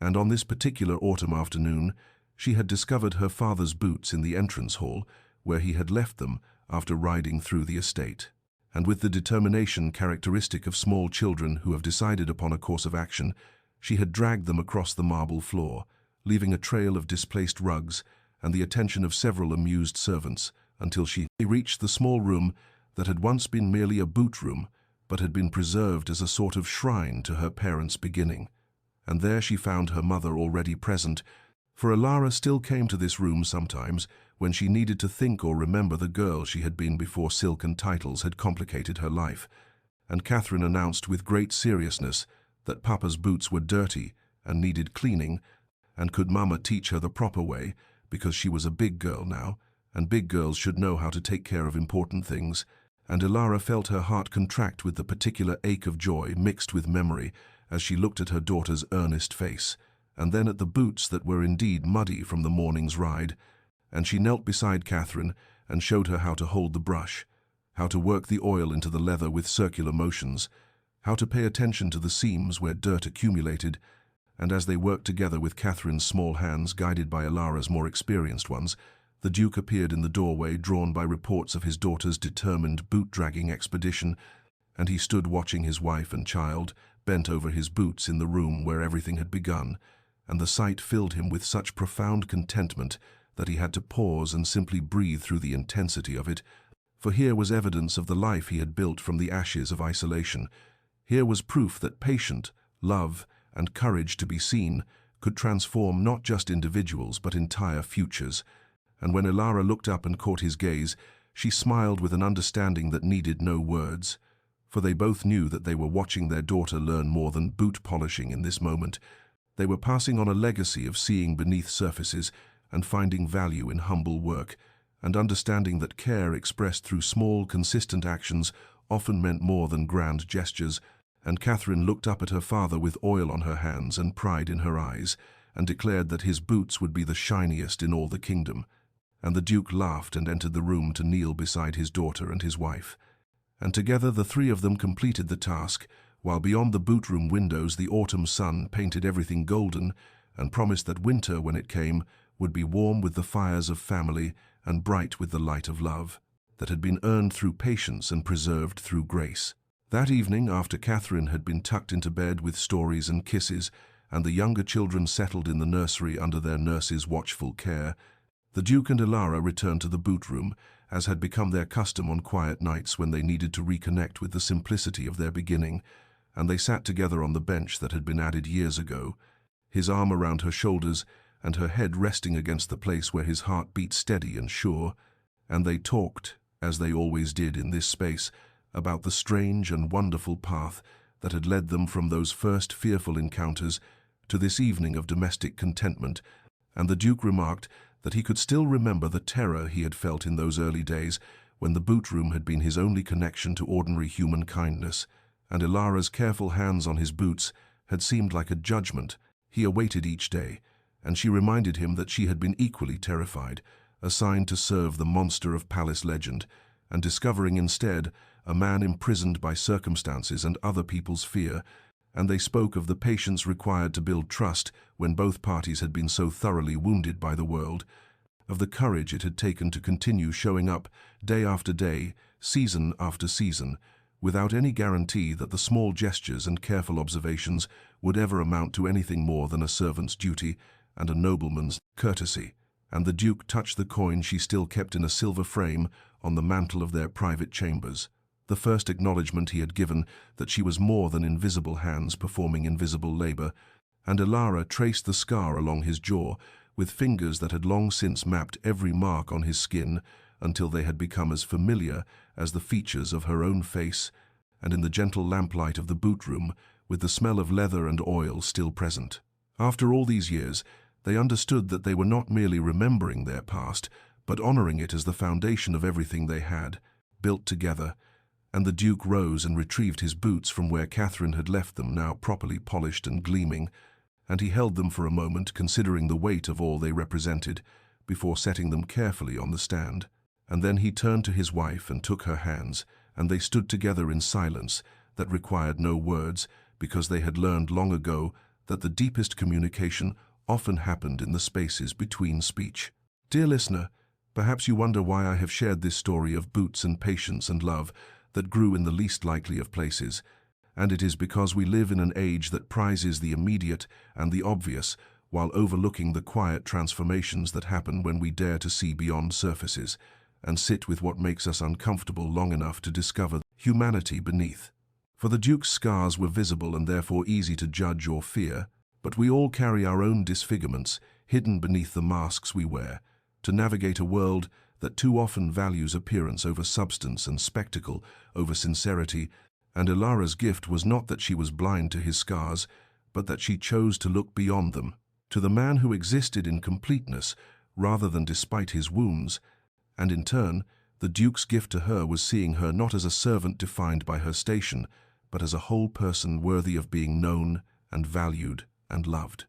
And on this particular autumn afternoon, she had discovered her father's boots in the entrance hall, where he had left them after riding through the estate. And with the determination characteristic of small children who have decided upon a course of action, she had dragged them across the marble floor, leaving a trail of displaced rugs and the attention of several amused servants, until she reached the small room that had once been merely a boot room, but had been preserved as a sort of shrine to her parents' beginning. And there she found her mother already present, for Elara still came to this room sometimes when she needed to think or remember the girl she had been before silk and titles had complicated her life. And Catherine announced with great seriousness that Papa's boots were dirty and needed cleaning, and could Mama teach her the proper way, because she was a big girl now, and big girls should know how to take care of important things. And Elara felt her heart contract with the particular ache of joy mixed with memory as she looked at her daughter's earnest face, and then at the boots that were indeed muddy from the morning's ride. And she knelt beside Catherine and showed her how to hold the brush, how to work the oil into the leather with circular motions, how to pay attention to the seams where dirt accumulated. And as they worked together with Catherine's small hands guided by Elara's more experienced ones, The Duke appeared in the doorway, drawn by reports of his daughter's determined boot-dragging expedition, and he stood watching his wife and child, bent over his boots in the room where everything had begun, and the sight filled him with such profound contentment that he had to pause and simply breathe through the intensity of it, for here was evidence of the life he had built from the ashes of isolation. Here was proof that patience, love, and courage to be seen could transform not just individuals but entire futures. And when Elara looked up and caught his gaze, she smiled with an understanding that needed no words, for they both knew that they were watching their daughter learn more than boot polishing in this moment. They were passing on a legacy of seeing beneath surfaces and finding value in humble work, and understanding that care expressed through small, consistent actions often meant more than grand gestures. And Catherine looked up at her father with oil on her hands and pride in her eyes, and declared that his boots would be the shiniest in all the kingdom. And the Duke laughed and entered the room to kneel beside his daughter and his wife. And together the three of them completed the task, while beyond the boot-room windows the autumn sun painted everything golden and promised that winter, when it came, would be warm with the fires of family and bright with the light of love that had been earned through patience and preserved through grace. That evening, after Catherine had been tucked into bed with stories and kisses, and the younger children settled in the nursery under their nurse's watchful care, the Duke and Elara returned to the boot-room, as had become their custom on quiet nights when they needed to reconnect with the simplicity of their beginning, and they sat together on the bench that had been added years ago, his arm around her shoulders and her head resting against the place where his heart beat steady and sure, and they talked, as they always did in this space, about the strange and wonderful path that had led them from those first fearful encounters to this evening of domestic contentment. And the Duke remarked that he could still remember the terror he had felt in those early days when the boot-room had been his only connection to ordinary human kindness, and Elara's careful hands on his boots had seemed like a judgment he awaited each day, and she reminded him that she had been equally terrified, assigned to serve the monster of palace legend, and discovering instead a man imprisoned by circumstances and other people's fear. And they spoke of the patience required to build trust when both parties had been so thoroughly wounded by the world, of the courage it had taken to continue showing up day after day, season after season, without any guarantee that the small gestures and careful observations would ever amount to anything more than a servant's duty and a nobleman's courtesy. And the Duke touched the coin she still kept in a silver frame on the mantel of their private chambers, the first acknowledgment he had given that she was more than invisible hands performing invisible labor, and Elara traced the scar along his jaw with fingers that had long since mapped every mark on his skin until they had become as familiar as the features of her own face, and in the gentle lamplight of the boot-room, with the smell of leather and oil still present. After all these years, they understood that they were not merely remembering their past, but honoring it as the foundation of everything they had built together. And the Duke rose and retrieved his boots from where Catherine had left them, now properly polished and gleaming, and he held them for a moment, considering the weight of all they represented, before setting them carefully on the stand. And then he turned to his wife and took her hands, and they stood together in silence that required no words, because they had learned long ago that the deepest communication often happened in the spaces between speech. Dear listener, perhaps you wonder why I have shared this story of boots and patience and love that grew in the least likely of places, and it is because we live in an age that prizes the immediate and the obvious while overlooking the quiet transformations that happen when we dare to see beyond surfaces and sit with what makes us uncomfortable long enough to discover humanity beneath. For the Duke's scars were visible and therefore easy to judge or fear, but we all carry our own disfigurements hidden beneath the masks we wear, to navigate a world that too often values appearance over substance and spectacle over sincerity. And Elara's gift was not that she was blind to his scars, but that she chose to look beyond them, to the man who existed in completeness rather than despite his wounds. And in turn, the Duke's gift to her was seeing her not as a servant defined by her station, but as a whole person worthy of being known and valued and loved.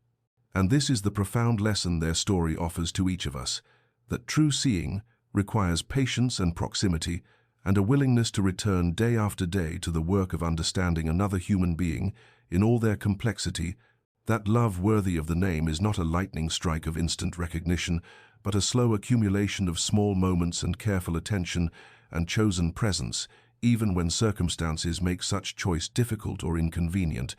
And this is the profound lesson their story offers to each of us, that true seeing requires patience and proximity, and a willingness to return day after day to the work of understanding another human being in all their complexity. That love worthy of the name is not a lightning strike of instant recognition, but a slow accumulation of small moments and careful attention and chosen presence, even when circumstances make such choice difficult or inconvenient.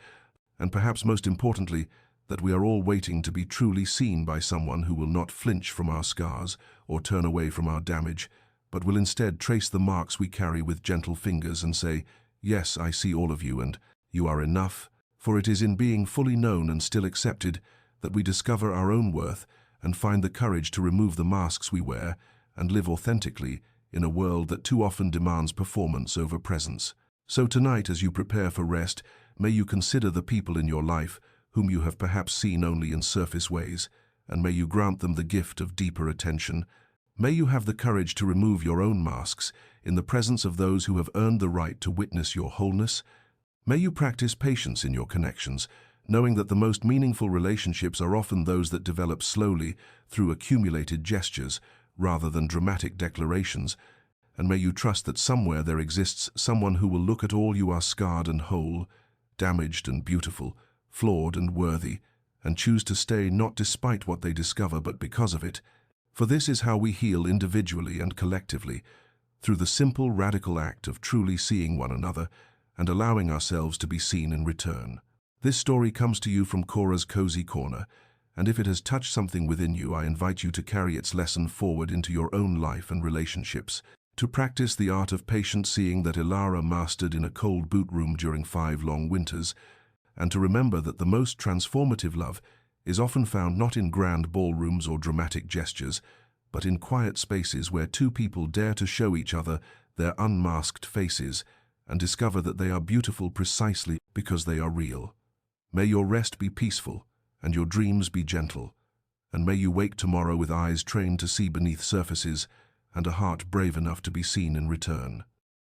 And perhaps most importantly, that we are all waiting to be truly seen by someone who will not flinch from our scars or turn away from our damage, but will instead trace the marks we carry with gentle fingers and say, "Yes, I see all of you, and you are enough." For it is in being fully known and still accepted that we discover our own worth and find the courage to remove the masks we wear and live authentically in a world that too often demands performance over presence. So tonight, as you prepare for rest, may you consider the people in your life whom you have perhaps seen only in surface ways, and may you grant them the gift of deeper attention. May you have the courage to remove your own masks in the presence of those who have earned the right to witness your wholeness. May you practice patience in your connections, knowing that the most meaningful relationships are often those that develop slowly through accumulated gestures rather than dramatic declarations. And may you trust that somewhere there exists someone who will look at all you are scarred and whole, damaged and beautiful, flawed and worthy, and choose to stay not despite what they discover but because of it. For this is how we heal individually and collectively, through the simple, radical act of truly seeing one another and allowing ourselves to be seen in return. This story comes to you from Cora's Cozy Corner, and if it has touched something within you, I invite you to carry its lesson forward into your own life and relationships, to practice the art of patient seeing that Elara mastered in a cold boot room during 5 long winters, and to remember that the most transformative love is often found not in grand ballrooms or dramatic gestures, but in quiet spaces where two people dare to show each other their unmasked faces and discover that they are beautiful precisely because they are real. May your rest be peaceful and your dreams be gentle, and may you wake tomorrow with eyes trained to see beneath surfaces and a heart brave enough to be seen in return.